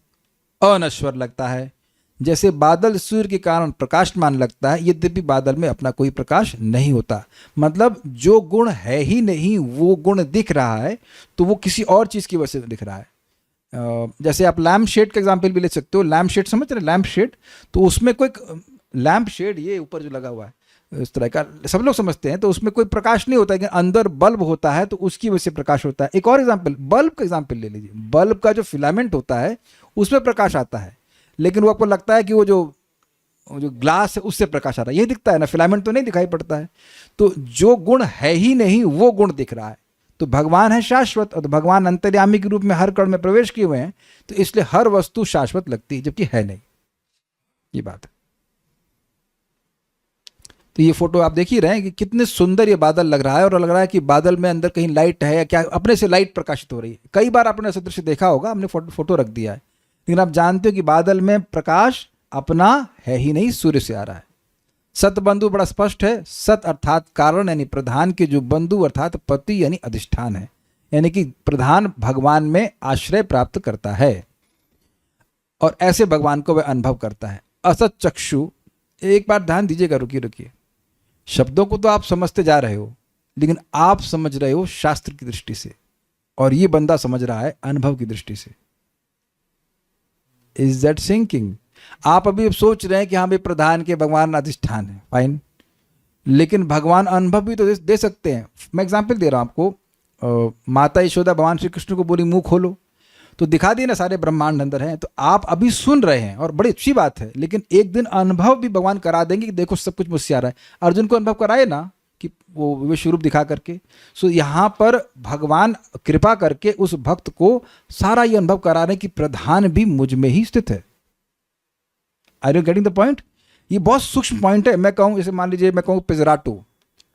अनश्वर लगता है। जैसे बादल सूर्य के कारण प्रकाशमान लगता है, यद्यपि बादल में अपना कोई प्रकाश नहीं होता। मतलब जो गुण है ही नहीं वो गुण दिख रहा है, तो वो किसी और चीज़ की वजह से दिख रहा है। जैसे आप लैम्प शेड का एग्जाम्पल भी ले सकते हो। लैम्प शेड समझ रहे, लैम्प शेड, तो उसमें कोई लैम्प शेड ये ऊपर जो लगा हुआ है इस तरह का सब लोग समझते हैं, तो उसमें कोई प्रकाश नहीं होता है, लेकिन अंदर बल्ब होता है तो उसकी वजह से प्रकाश होता है। एक और एग्जाम्पल, बल्ब का एग्जाम्पल ले लीजिए। बल्ब का जो फिलामेंट होता है उसमें प्रकाश आता है, लेकिन वो आपको लगता है कि वो जो ग्लास है उससे प्रकाश आ रहा है, ये दिखता है ना, फिलामेंट तो नहीं दिखाई पड़ता है। तो जो गुण है ही नहीं वो गुण दिख रहा है। तो भगवान है शाश्वत, और तो भगवान अंतर्यामी के रूप में हर कण में प्रवेश किए हुए हैं, तो इसलिए हर वस्तु शाश्वत लगती है, जबकि है नहीं। ये बात है। तो ये फोटो आप देख ही रहे हैं कि कितने सुंदर ये बादल लग रहा है, और लग रहा है कि बादल में अंदर कहीं लाइट है या क्या, अपने से लाइट प्रकाशित हो रही है। कई बार आपने ऐसा दृश्य देखा होगा, हमने फोटो रख दिया है, लेकिन आप जानते हो कि बादल में प्रकाश अपना है ही नहीं, सूर्य से आ रहा है। सत बंधु बड़ा स्पष्ट है। सत अर्थात कारण यानी प्रधान के जो बंधु अर्थात पति यानी अधिष्ठान है, यानी कि प्रधान भगवान में आश्रय प्राप्त करता है, और ऐसे भगवान को वह अनुभव करता है। असत चक्षु, एक बार ध्यान दीजिएगा, रुकिए। शब्दों को तो आप समझते जा रहे हो, लेकिन आप समझ रहे हो शास्त्र की दृष्टि से, और ये बंदा समझ रहा है अनुभव की दृष्टि से। Is that thinking? आप अभी सोच रहे हैं कि हाँ भाई प्रधान के भगवान अधिष्ठान है, फाइन, लेकिन भगवान अनुभव भी तो दे सकते हैं। मैं एग्जाम्पल दे रहा हूं आपको। माता यशोदा भगवान श्री कृष्ण को बोली मुंह खोलो, तो दिखा दिए ना सारे ब्रह्मांड अंदर हैं। तो आप अभी सुन रहे हैं और बड़ी अच्छी बात है, लेकिन एक दिन अनुभव भी भगवान करा देंगे कि देखो सब कुछ मुझसे आ रहा है। अर्जुन को अनुभव कराए ना कि वो विश्व रूप दिखा करके। सो यहाँ पर भगवान कृपा करके उस भक्त को सारा ये अनुभव करा रहे हैं कि प्रधान भी मुझ में ही स्थित है। Are you getting the point? ये बहुत सूक्ष्म पॉइंट है। मैं कहूँ, जैसे मान लीजिए मैं कहूँ पिज़राटो,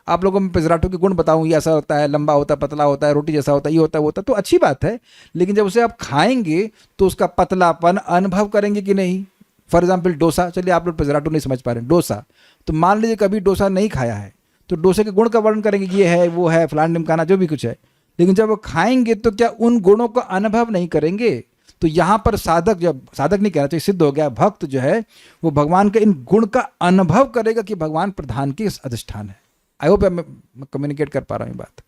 आप लोगों में पिज़राटो के गुण बताऊँ, ये ऐसा होता है, लंबा होता है, पतला होता है, रोटी जैसा होता है, ये होता है, वो होता है, तो अच्छी बात है। लेकिन जब उसे आप खाएंगे तो उसका पतलापन अनुभव करेंगे कि नहीं। फॉर एग्जाम्पल डोसा, चलिए आप लोग पिज़राटो नहीं समझ पा रहे, डोसा, तो मान लीजिए कभी डोसा नहीं खाया है, तो डोसे के गुण का वर्णन करेंगे कि ये है, वो है, फलान ढिमकाना, जो भी कुछ है। लेकिन जब वो खाएंगे तो क्या उन गुणों का अनुभव नहीं करेंगे? तो यहाँ पर साधक, जब साधक नहीं कहना चाहिए, सिद्ध हो गया, भक्त जो है वो भगवान के इन गुण का अनुभव करेगा कि भगवान प्रधान के अधिष्ठान है। आई होप मैं कम्युनिकेट कर पा रहा हूँ ये बात।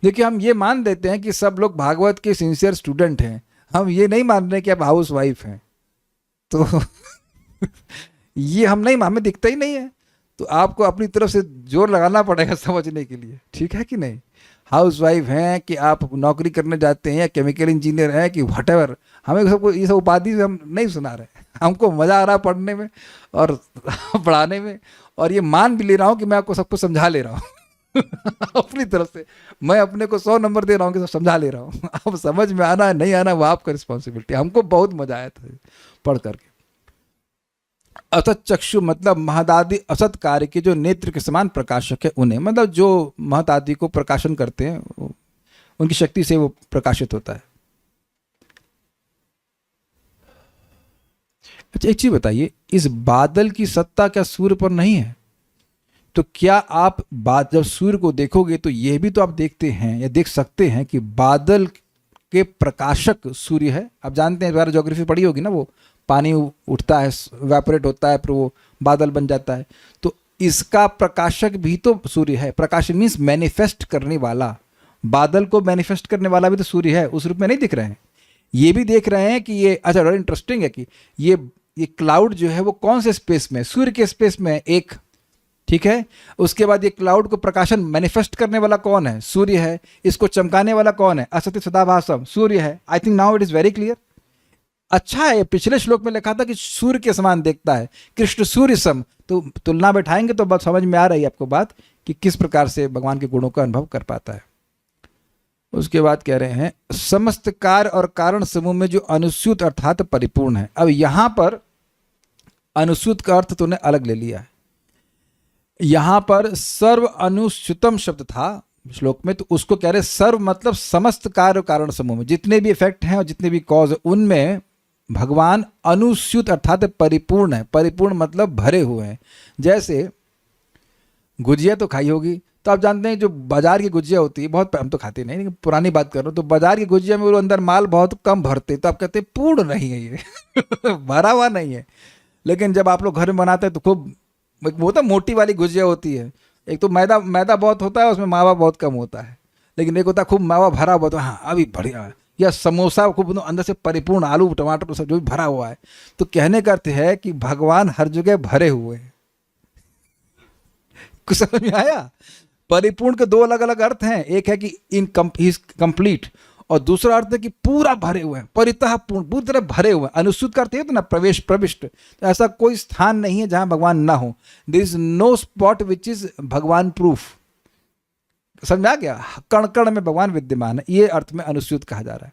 देखिए हम ये मान देते हैं कि सब लोग भागवत के सिंसियर स्टूडेंट हैं, हम ये नहीं मान रहे कि आप हाउस वाइफ हैं, तो ये हम नहीं, हमें दिखता ही नहीं है, तो आपको अपनी तरफ से जोर लगाना पड़ेगा समझने के लिए, ठीक है कि नहीं। हाउस वाइफ हैं कि आप नौकरी करने जाते हैं या केमिकल इंजीनियर हैं कि व्हाटएवर, हमें सबको ये सब उपाधि से हम नहीं सुना रहे, हमको मज़ा आ रहा है पढ़ने में और पढ़ाने में, और ये मान भी ले रहा हूँ कि मैं आपको सब कुछ समझा ले रहा हूँ अपनी तरफ से मैं अपने को 100 नंबर दे रहा हूँ कि सब समझा ले रहा हूँ अब समझ में आना है नहीं आना वो आपका रिस्पॉन्सिबिलिटी। हमको बहुत मजा आया था पढ़ करके। असत चक्षु मतलब महदादि असत कार्य के जो नेत्र के समान प्रकाशक है उन्हें, मतलब जो महत आदि को प्रकाशन करते हैं उनकी शक्ति से वो प्रकाशित होता है। अच्छा एक चीज बताइए, इस बादल की सत्ता क्या सूर्य पर नहीं है? तो क्या आप जब सूर्य को देखोगे तो यह भी तो आप देखते हैं या देख सकते हैं कि बादल के प्रकाशक सूर्य है। आप जानते हैं, द्वारा ज्योग्राफी पढ़ी होगी ना, वो पानी उठता है, वेपोरेट होता है, फिर वो बादल बन जाता है, तो इसका प्रकाशक भी तो सूर्य है। प्रकाश मीन्स मैनिफेस्ट करने वाला, बादल को मैनिफेस्ट करने वाला भी तो सूर्य है, उस रूप में नहीं दिख रहे हैं। ये भी देख रहे हैं कि ये, अच्छा बड़ा इंटरेस्टिंग है कि ये क्लाउड जो है वो कौन से स्पेस में, सूर्य के स्पेस में एक, ठीक है। उसके बाद ये क्लाउड को प्रकाशन मैनिफेस्ट करने वाला कौन है? सूर्य है। इसको चमकाने वाला कौन है? असत्य सदाभासम, सूर्य है। I think now it is very clear. अच्छा है, पिछले श्लोक में लिखा था कि सूर्य के समान देखता है, कृष्ण सूर्य सम, तो तुलना बैठाएंगे तो बात समझ में आ रही है आपको बात कि किस प्रकार से भगवान के गुणों का अनुभव कर पाता है। उसके बाद कह रहे हैं समस्त कार्य और कारण समूह में जो अनुस्यूत अर्थात परिपूर्ण है। अब यहां पर अनुस्यूत का अर्थ तूने अलग ले लिया है। यहां पर सर्व अनुस्यूतम शब्द था श्लोक में, तो उसको कह रहे सर्व मतलब समस्त कार्य और कारण समूह में जितने भी इफेक्ट हैं और जितने भी कॉज है उनमें भगवान अनुस्यूत अर्थात परिपूर्ण है। परिपूर्ण मतलब भरे हुए हैं। जैसे गुजिया तो खाई होगी, तो आप जानते हैं जो बाजार की गुजिया होती है, बहुत हम तो खाते नहीं, लेकिन पुरानी बात कर रहा हूँ, तो बाजार की गुजिया में वो अंदर माल बहुत कम भरते, तो आप कहते हैं पूर्ण नहीं है ये भरा हुआ नहीं है। लेकिन जब आप लोग घर में बनाते हैं तो खूब, वो तो मोटी वाली गुजिया होती है, एक तो मैदा मैदा बहुत होता है, उसमें मावा बहुत कम होता है, लेकिन एक होता है खूब मावा भरा हुआ, तो हाँ अभी बढ़िया है। या समोसा खूब अंदर से परिपूर्ण, आलू टमाटर सब जो भी भरा हुआ है। तो कहने का अर्थ है कि भगवान हर जगह भरे हुए हैं। कुछ समझ में आया? परिपूर्ण के दो अलग अलग अर्थ हैं, एक है कि कंप्लीट, और दूसरा अर्थ है कि पूरा भरे हुए हैं, परितः पूर्ण, पूरी तरह भरे हुए हैं। अनुसूत का अर्थ है तो ना प्रवेश प्रविष्ट, तो ऐसा कोई स्थान नहीं है जहां भगवान ना हो। There is no spot which is भगवान प्रूफ। समझ आ गया? कण कण में भगवान विद्यमान है, ये अर्थ में अनुसूत कहा जा रहा है।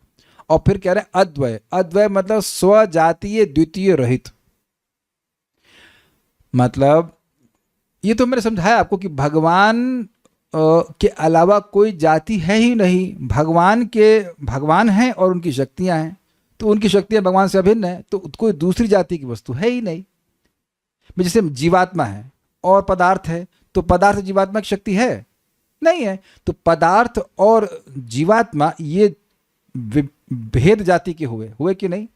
और फिर कह रहे हैं अद्वय। अद्वय मतलब स्वजातीय द्वितीय रहित, मतलब ये तो मैंने समझाया आपको कि भगवान के अलावा कोई जाति है ही नहीं। भगवान हैं और उनकी शक्तियां हैं, तो उनकी शक्तियां भगवान से अभिन्न है, तो कोई दूसरी जाति की वस्तु है ही नहीं। जैसे जीवात्मा है और पदार्थ है, तो पदार्थ जीवात्मा की शक्ति है नहीं है, तो पदार्थ और जीवात्मा ये भेद जाति के हुए कि नहीं?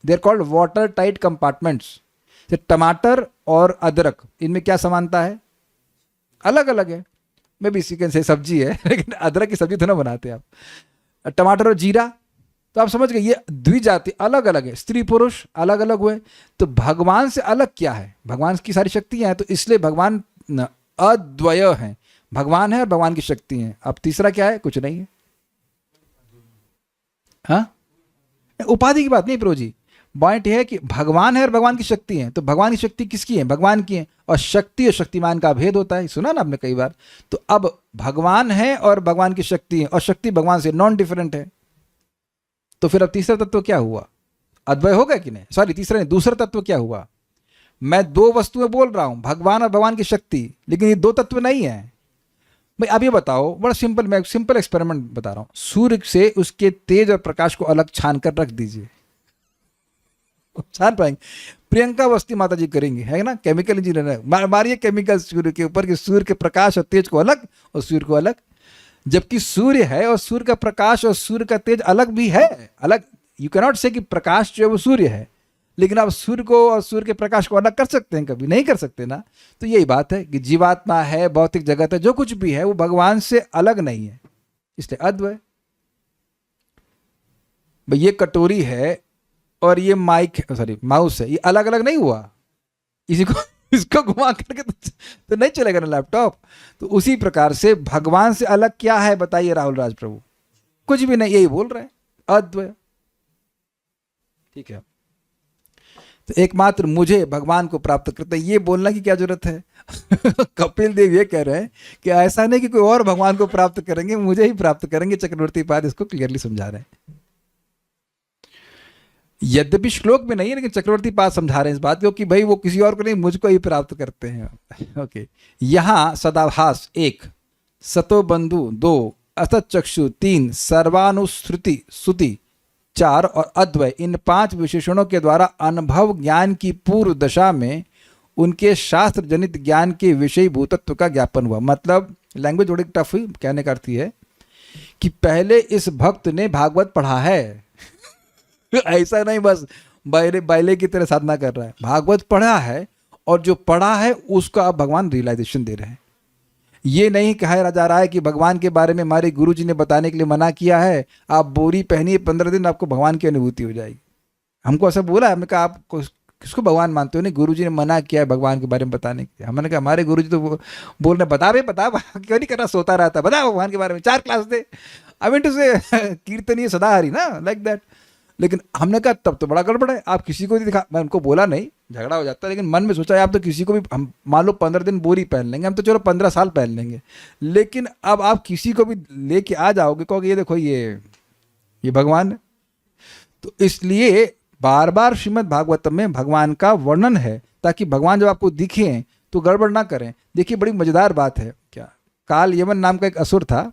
They are called watertight compartments. टमाटर और अदरक, इनमें क्या समानता है? अलग अलग है। मैं भी चिकन से सब्जी है, लेकिन अदरक की सब्जी तो ना बनाते आप। टमाटर और जीरा, तो आप समझ गए ये द्विजाति अलग अलग है, स्त्री पुरुष अलग अलग हुए। तो भगवान से अलग क्या है? भगवान की सारी शक्तियां हैं, तो इसलिए भगवान अद्वय हैं। भगवान है और भगवान की शक्ति है। अब तीसरा क्या है? कुछ नहीं है। हाँ, उपाधि की बात नहीं प्रो जी, पॉइंट है कि भगवान है और भगवान की शक्ति है। तो भगवान की शक्ति किसकी है? भगवान की है। और शक्ति और शक्तिमान का भेद होता है, सुना ना आपने कई बार। तो अब भगवान है और भगवान की शक्ति है, और शक्ति भगवान से नॉन डिफरेंट है। तो फिर अब तीसरा तत्व क्या हुआ? अद्वय हो गया कि नहीं? सॉरी, तीसरा नहीं, दूसरा तत्व क्या हुआ? मैं दो वस्तुएं बोल रहा हूं, भगवान और भगवान की शक्ति, लेकिन ये दो तत्व नहीं है। भाई अब ये बताओ, बड़ा सिंपल, मैं सिंपल एक्सपेरिमेंट बता रहा हूं। सूर्य से उसके तेज और प्रकाश को अलग छान कर रख दीजिए, छान पाएंगे? प्रियंका अवस्थी माता जी करेंगी, है ना, केमिकल इंजीनियर है। मारिए केमिकल सूर्य के ऊपर कि सूर्य के प्रकाश और तेज को अलग और सूर्य को अलग, जबकि सूर्य है और सूर्य का प्रकाश और सूर्य का तेज अलग भी है। अलग, यू कैन नॉट से कि प्रकाश जो है वो सूर्य है, लेकिन आप सूर्य को और सूर्य के प्रकाश को अलग कर सकते हैं? कभी नहीं कर सकते ना। तो यही बात है कि जीवात्मा है, भौतिक जगत है, जो कुछ भी है वो भगवान से अलग नहीं है, इसलिए अद्वय। भाई ये कटोरी है और ये माइक, सॉरी माउस है, ये अलग अलग नहीं हुआ, इसी को इसको घुमा करके तो नहीं चलेगा ना लैपटॉप। तो उसी प्रकार से भगवान से अलग क्या है बताइए राहुल राज प्रभु? कुछ भी नहीं, यही बोल रहे हैं, अद्वय। ठीक है, तो एकमात्र मुझे भगवान को प्राप्त करते, ये बोलना की क्या जरूरत है? कपिल देव ये कह रहे हैं कि ऐसा नहीं कि कोई और भगवान को प्राप्त करेंगे, मुझे ही प्राप्त करेंगे। चक्रवर्ती पाद इसको क्लियरली समझा रहे हैं, यद्यपि श्लोक में नहीं है, लेकिन चक्रवर्ती पाद समझा रहे हैं इस बात को कि भाई वो किसी और को नहीं, मुझको ही प्राप्त करते हैं। ओके, यहाँ सदाभास 1, सतो बंधु 2, असत चक्षु 3, सर्वानुश्रुति श्रुति 4 और अद्वय, इन 5 विशेषणों के द्वारा अनुभव ज्ञान की पूर्व दशा में उनके शास्त्र जनित ज्ञान के विषय भूतत्व का ज्ञापन हुआ। मतलब लैंग्वेज थोड़ी टफ हुई, कहने का अर्थ है कि पहले इस भक्त ने भागवत पढ़ा है, ऐसा नहीं बस बैले की तरह साधना कर रहा है, भागवत पढ़ा है और जो पढ़ा है उसका अब भगवान रियलाइजेशन दे रहे हैं। ये नहीं कहा जा रहा है कि भगवान के बारे में हमारे गुरुजी ने बताने के लिए मना किया है, आप बोरी पहनिए 15 दिन आपको भगवान की अनुभूति हो जाएगी। हमको ऐसा बोला, हमने कहा आप किसको भगवान मानते हो? नहीं, गुरुजी ने मना किया है भगवान के बारे में बताने के लिए। हमने कहा हमारे गुरुजी तो बोल रहे बता भाई बता, क्यों नहीं कर रहा, सोता रहता, बता भगवान के बारे में 4 क्लास दे। आई मीन टू से कीर्तनीय सदाहरी ना, लाइक दैट। लेकिन हमने कहा तब तो बड़ा गड़बड़ है, आप किसी को भी दिखा, मैं उनको बोला नहीं, झगड़ा हो जाता है, लेकिन मन में सोचा आप तो किसी को भी, हम मान लो 15 दिन बोरी पहन लेंगे, हम तो चलो 15 साल पहन लेंगे, लेकिन अब आप किसी को भी लेके आ जाओगे, कहोगे ये देखो ये भगवान है। तो इसलिए बार बार श्रीमद् भागवतम में भगवान का वर्णन है, ताकि भगवान जब आपको दिखे तो गड़बड़ ना करें। देखिए बड़ी मजेदार बात है, क्या काल यमन नाम का एक असुर था,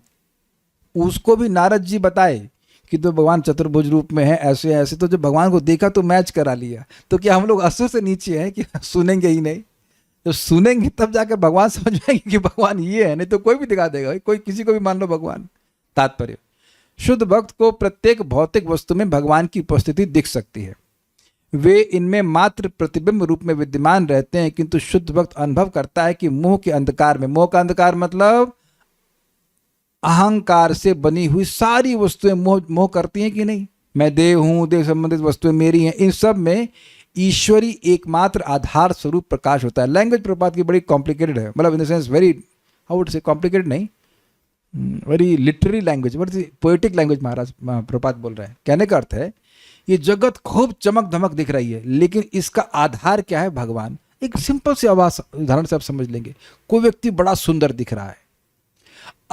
उसको भी नारद जी बताए कि तो भगवान चतुर्भुज रूप में है, ऐसे ऐसे, तो जब भगवान को देखा तो मैच करा लिया। तो क्या हम लोग असुर से नीचे हैं कि सुनेंगे ही नहीं? तो सुनेंगे तब जाकर भगवान समझ जाएंगे कि भगवान ये है, नहीं तो कोई भी दिखा देगा, कोई किसी को भी मान लो भगवान। तात्पर्य, शुद्ध भक्त को प्रत्येक भौतिक वस्तु में भगवान की उपस्थिति दिख सकती है, वे इनमें मात्र प्रतिबिंब रूप में विद्यमान रहते हैं, किंतु शुद्ध भक्त अनुभव करता है कि मोह के अंधकार में, मोह का अंधकार मतलब अहंकार से बनी हुई सारी वस्तुएं मोह करती हैं कि नहीं, मैं देव हूं, देव संबंधित वस्तुएं मेरी हैं, इन सब में ईश्वरी एकमात्र आधार स्वरूप प्रकाश होता है। लैंग्वेज प्रपात की बड़ी कॉम्प्लिकेटेड है, मतलब in the sense very, how would say, complicated नहीं, वेरी लिटरेरी लैंग्वेज, बड़ी पोएटिक लैंग्वेज महाराज प्रपात बोल रहे हैं। कहने का अर्थ है ये जगत खूब चमक धमक दिख रही है, लेकिन इसका आधार क्या है? भगवान। एक सिंपल से आवाज उदाहरण से आप समझ लेंगे, कोई व्यक्ति बड़ा सुंदर दिख रहा है,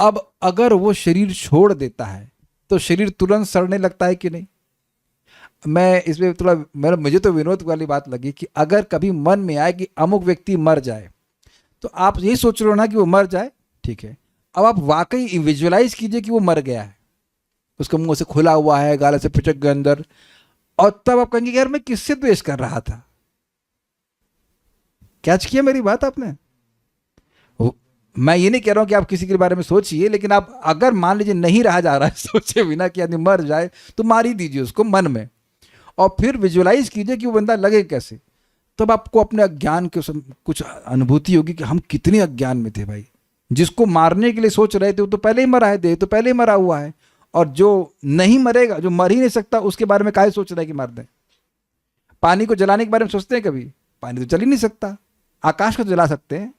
अब अगर वो शरीर छोड़ देता है तो शरीर तुरंत सड़ने लगता है कि नहीं? मैं इसमें थोड़ा मुझे तो विनोद वाली बात लगी कि अगर कभी मन में आए कि अमुक व्यक्ति मर जाए, तो आप यही सोच रहे हो ना कि वो मर जाए, ठीक है, अब आप वाकई विजुअलाइज कीजिए कि वो मर गया है, उसका मुंह से खुला हुआ है, गाल से पिचक गए अंदर, और तब आप कहेंगे यार मैं किससे द्वेष कर रहा था? कैच किया मेरी बात आपने? मैं ये नहीं कह रहा हूं कि आप किसी के बारे में सोचिए, लेकिन आप अगर मान लीजिए नहीं रहा जा रहा है सोचे बिना कि आदमी मर जाए, तो मार ही दीजिए उसको मन में, और फिर विजुअलाइज कीजिए कि वो बंदा लगे कैसे। तब आपको अपने अज्ञान के कुछ अनुभूति होगी कि हम कितने अज्ञान में थे भाई, जिसको मारने के लिए सोच रहे थे वो तो पहले ही मरा है, देह तो पहले ही मरा हुआ है, और जो नहीं मरेगा, जो मर ही नहीं सकता, उसके बारे में काहे सोच रहा है कि मार दें? पानी को जलाने के बारे में सोचते हैं कभी? पानी तो जल ही नहीं सकता, आकाश को जला सकते हैं,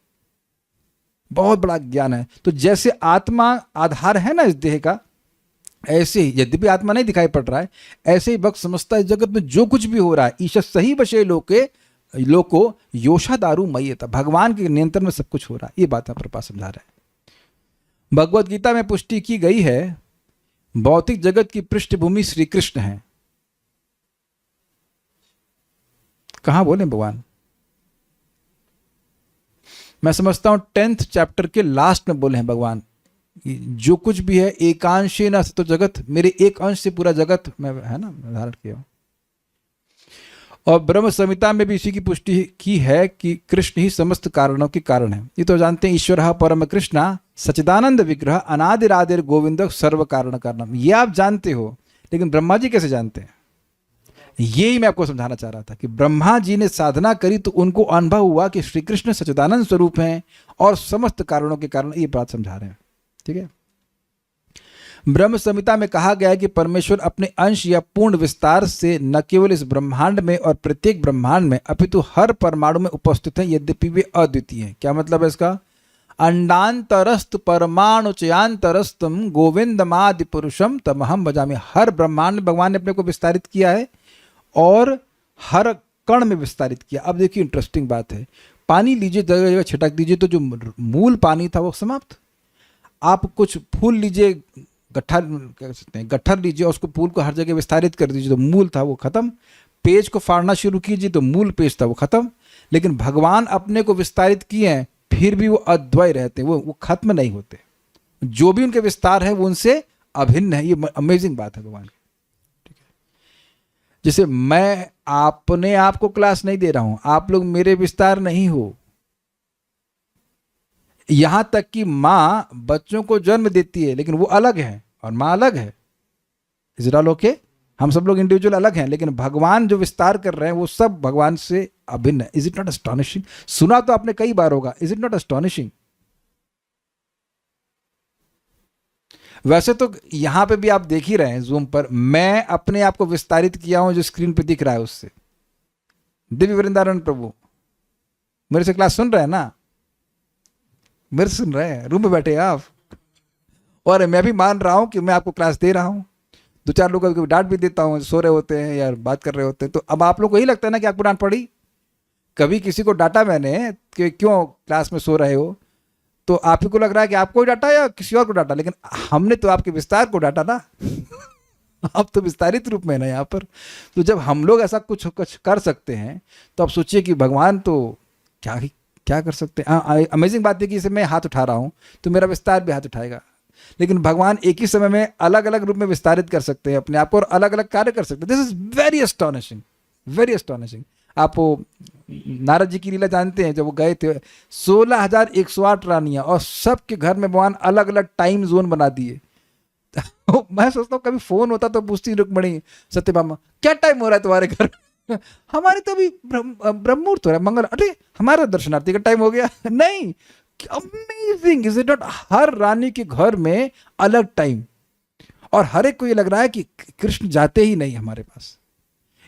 बहुत बड़ा ज्ञान है। तो जैसे आत्मा आधार है ना इस देह का, ऐसे ही यद्यपि आत्मा नहीं दिखाई पड़ रहा है, ऐसे ही भक्त समझता है जगत में जो कुछ भी हो रहा है, ईशा सही बशे लोको योषा दारू मय्यता, भगवान के नियंत्रण में सब कुछ हो रहा है। ये बात हमारे पास समझा रहा है। भगवत गीता में पुष्टि की गई है, भौतिक जगत की पृष्ठभूमि श्री कृष्ण है। कहां बोले भगवान? मैं समझता हूं 10th चैप्टर के लास्ट में बोले हैं भगवान, जो कुछ भी है एकांशेन असतो जगत, मेरे एक अंश से पूरा जगत में है ना धारण किया। और ब्रह्म संहिता में भी इसी की पुष्टि की है कि कृष्ण ही समस्त कारणों के कारण है। ये तो जानते हैं, ईश्वर परम कृष्णा सच्चिदानंद विग्रह अनादिरादिर गोविंद सर्व कारण कारणम, ये आप जानते हो, लेकिन ब्रह्मा जी कैसे जानते हैं? यही मैं आपको समझाना चाह रहा था कि ब्रह्मा जी ने साधना करी तो उनको अनुभव हुआ कि श्री कृष्ण सच्चिदानंद स्वरूप हैं और समस्त कारणों के कारण, ये बात समझा रहे हैं। ठीक है, ब्रह्म संहिता में कहा गया है कि परमेश्वर अपने अंश या पूर्ण विस्तार से न केवल इस ब्रह्मांड में और प्रत्येक ब्रह्मांड में अपितु हर परमाणु में उपस्थित हैं, यद्यपि वे अद्वितीय हैं। क्या मतलब है इसका? अंडांतरस्त परमाणु चयांतरस्तम गोविंदमादि पुरुषम तमहम भजामि। हर ब्रह्मांड में भगवान ने अपने को विस्तारित किया है और हर कण में विस्तारित किया। अब देखिए इंटरेस्टिंग बात है, पानी लीजिए, जगह जगह छिटक दीजिए तो जो मूल पानी था वो समाप्त। आप कुछ फूल लीजिए, गट्ठा कह सकते हैं, गट्ठर लीजिए, उसको फूल को हर जगह विस्तारित कर दीजिए तो मूल था वो खत्म। पेज को फाड़ना शुरू कीजिए तो मूल पेज था वो खत्म। लेकिन भगवान अपने को विस्तारित किए हैं, फिर भी वो अद्वय रहते हैं, वो खत्म नहीं होते। जो भी उनके विस्तार है वो उनसे अभिन्न है। ये अमेजिंग बात है भगवान की। ठीक है, जैसे मैं अपने आप को क्लास नहीं दे रहा हूं, आप लोग मेरे विस्तार नहीं हो। यहां तक कि मां बच्चों को जन्म देती है लेकिन वो अलग है और मां अलग है। Is it all okay? हम सब लोग इंडिविजुअल अलग हैं, लेकिन भगवान जो विस्तार कर रहे हैं वो सब भगवान से अभिन्न है। Is it not astonishing? सुना तो आपने कई बार होगा, इज इट नॉट एस्टॉनिशिंग? वैसे तो यहां पे भी आप देख ही रहे हैं जूम पर, मैं अपने आप को विस्तारित किया हूं जो स्क्रीन पे दिख रहा है उससे। दिव्य वृंदावन प्रभु मेरे से क्लास सुन रहे हैं ना? मेरे से सुन रहे हैं, रूम में बैठे हैं आप, और मैं भी मान रहा हूं कि मैं आपको क्लास दे रहा हूं। दो चार लोग कभी डांट भी देता हूं, सो रहे होते हैं या बात कर रहे होते हैं। तो अब आप लोग को यही लगता है ना कि आपको डांट पड़ी। कभी किसी को डांटा मैंने कि क्यों क्लास में सो रहे हो, तो आप ही को लग रहा है कि आपको ही डांटा या किसी और को डांटा, लेकिन हमने तो आपके विस्तार को डांटा ना। आप तो विस्तारित रूप में ना यहाँ पर। तो जब हम लोग ऐसा कुछ कुछ कर सकते हैं तो आप सोचिए कि भगवान तो क्या क्या कर सकते हैं। अमेजिंग बात है कि इसे मैं हाथ उठा रहा हूँ तो मेरा विस्तार भी हाथ उठाएगा, लेकिन भगवान एक ही समय में अलग अलग रूप में विस्तारित कर सकते हैं अपने आप को और अलग अलग कार्य कर सकते हैं। This is very astonishing, very astonishing. आप वो नारद जी की लीला जानते हैं, जब वो गए थे 16,108 रानियां और सबके घर में भगवान अलग अलग टाइम जोन बना दिए। मैं सोचता हूँ कभी फोन होता तो पूछती रुक्मणी सत्यभामा क्या टाइम हो रहा है तुम्हारे घर? हमारे तो अभी ब्रह्ममुहूर्त हो रहा है, मंगल, अरे हमारा दर्शनार्थी का टाइम हो गया। नहीं, अमेजिंग इज इट नॉट? हर रानी के घर में अलग टाइम, और हर एक को ये लग रहा है कि कृष्ण जाते ही नहीं हमारे पास।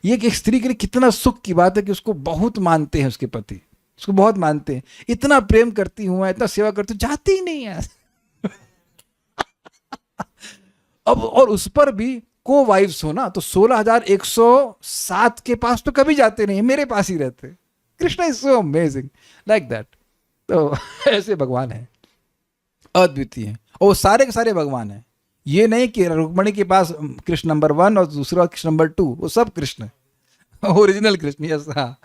ये एक स्त्री के लिए कितना सुख की बात है कि उसको बहुत मानते हैं, उसके पति उसको बहुत मानते हैं, इतना प्रेम करती हूँ, इतना सेवा करती हूँ, जाती ही नहीं है। अब और उस पर भी को वाइफ्स हो ना, तो 16,107 के पास तो कभी जाते नहीं, मेरे पास ही रहते। Krishna is so amazing like that. तो ऐसे भगवान है, अद्वितीय है, और वो सारे के सारे भगवान है। ये नहीं कि रुक्मणी के पास कृष्ण नंबर 1 और दूसरा कृष्ण नंबर 2, वो सब कृष्ण है, ओरिजिनल कृष्ण। यस, हाँ।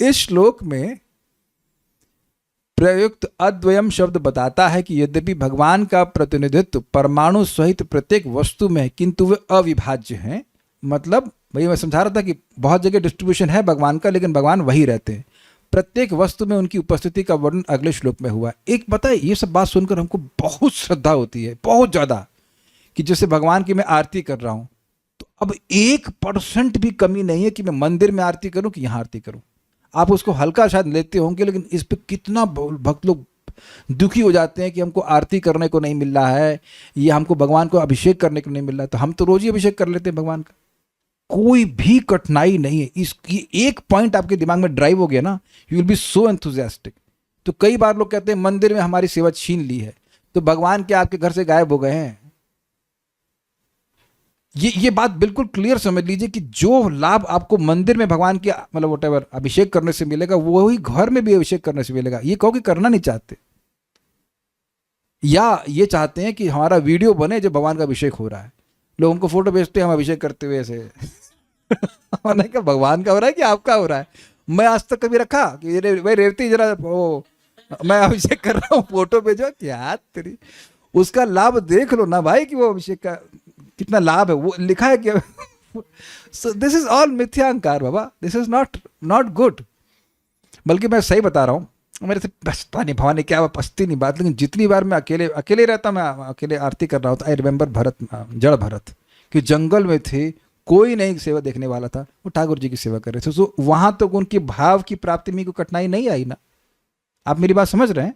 इस श्लोक में प्रयुक्त अद्वयम शब्द बताता है कि यद्यपि भगवान का प्रतिनिधित्व परमाणु सहित प्रत्येक वस्तु में है, किंतु वे अविभाज्य हैं। मतलब भाई मैं समझा रहा था कि बहुत जगह डिस्ट्रीब्यूशन है भगवान का, लेकिन भगवान वही रहते हैं। प्रत्येक वस्तु में उनकी उपस्थिति का वर्णन अगले श्लोक में हुआ। एक पता है, ये सब बात सुनकर हमको बहुत श्रद्धा होती है, बहुत ज्यादा, कि जैसे भगवान की मैं आरती कर रहा हूं तो अब 1% भी कमी नहीं है कि मैं मंदिर में आरती करूं कि यहां आरती करूं। आप उसको हल्का शायद लेते होंगे, लेकिन इस पे कितना भक्त लोग दुखी हो जाते हैं कि हमको आरती करने को नहीं मिल रहा है, या हमको भगवान को अभिषेक करने को नहीं मिल रहा है। तो हम तो रोज ही अभिषेक कर लेते हैं भगवान का, कोई भी कठिनाई नहीं है। ये एक पॉइंट आपके दिमाग में ड्राइव हो गया ना, you will be so enthusiastic. तो कई बार लोग कहते हैं मंदिर में हमारी सेवा छीन ली है, तो भगवान के आपके घर से गायब हो गए हैं। ये बात बिल्कुल क्लियर समझ लीजिए कि जो लाभ आपको मंदिर में भगवान के मतलब व्हाटएवर अभिषेक करने से मिलेगा, वही घर में भी अभिषेक करने से मिलेगा। ये कहो कि करना नहीं चाहते, या ये चाहते हैं कि हमारा वीडियो बने जब भगवान का अभिषेक हो रहा है, लोग हमको फोटो भेजते हैं हम अभिषेक करते हुए ऐसे। मैंने कहा भगवान का हो रहा है कि आपका हो रहा है? मैं आज तक कभी रखा कि भाई रेवती जरा वो मैं अभिषेक कर रहा हूँ, फोटो भेजो, क्या तेरी उसका लाभ देख लो ना भाई, कि वो अभिषेक का कितना लाभ है, वो लिखा है कि सो दिस इज ऑल मिथ्यांकार बाबा, दिस इज नॉट गुड। बल्कि मैं सही बता रहा हूँ, मेरे से पछता नहीं भवानी क्या पछती नहीं बात, लेकिन जितनी बार मैं अकेले रहता, मैं अकेले आरती कर रहा हूँ, आई रिमेंबर भरत, जड़ भरत, कि जंगल में थे, कोई नहीं सेवा देखने वाला था, वो ठाकुर जी की सेवा कर रहे थे। सो वहां तो उनकी भाव की प्राप्ति में कोई कठिनाई नहीं आई ना। आप मेरी बात समझ रहे हैं?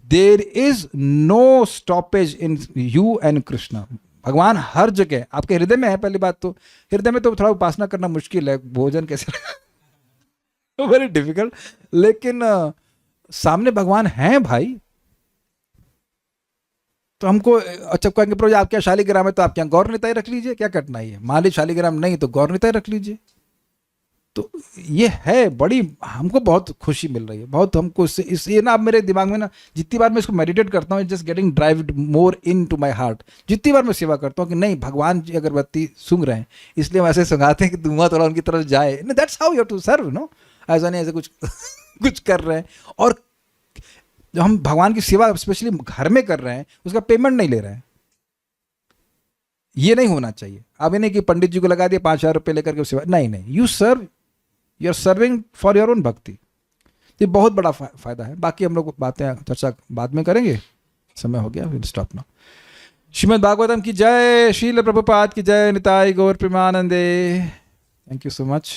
There is no stoppage in you and Krishna. भगवान हर जगह आपके हृदय में है। पहली बात तो हृदय में तो थोड़ा उपासना करना मुश्किल है, भोजन कैसे वेरी डिफिकल्ट, लेकिन सामने भगवान हैं भाई। तो हमको अच्छा कहेंगे प्रभु आप क्या शालिग्राम है तो आप क्या गौर निताई रख लीजिए, क्या कठिनाई है। मान लीजिए शालिग्राम नहीं तो गौर निताई रख लीजिए। तो ये है बड़ी, हमको बहुत खुशी मिल रही है, बहुत हमको इस ये ना अब मेरे दिमाग में ना जितनी बार मैं इसको मेडिटेट करता हूँ, just getting drived more into my heart. जितनी बार मैं सेवा करता हूँ कि नहीं भगवान जी अगरबत्ती सूंघ रहे हैं, इसलिए हम ऐसे सुंघाते हैं कि धुआं थोड़ा उनकी तरफ जाए। That's how you have to serve, no ऐसा नहीं ऐसे कुछ कुछ कर रहे हैं। और जो हम भगवान की सेवा स्पेशली घर में कर रहे हैं उसका पेमेंट नहीं ले रहे हैं, ये नहीं होना चाहिए। अब ये नहीं कि पंडित जी को लगा दिया 5,000 रुपये लेकर के सेवा, नहीं नहीं, you serve, you are serving for your own bhakti. ये बहुत बड़ा फायदा है। बाकी हम लोग बातें चर्चा बाद में करेंगे, समय हो गया, will stop now. Srimad Bhagavatam की जय, श्रील प्रभुपाद की जय, निताई गौर प्रेमानंदे। Thank you so much.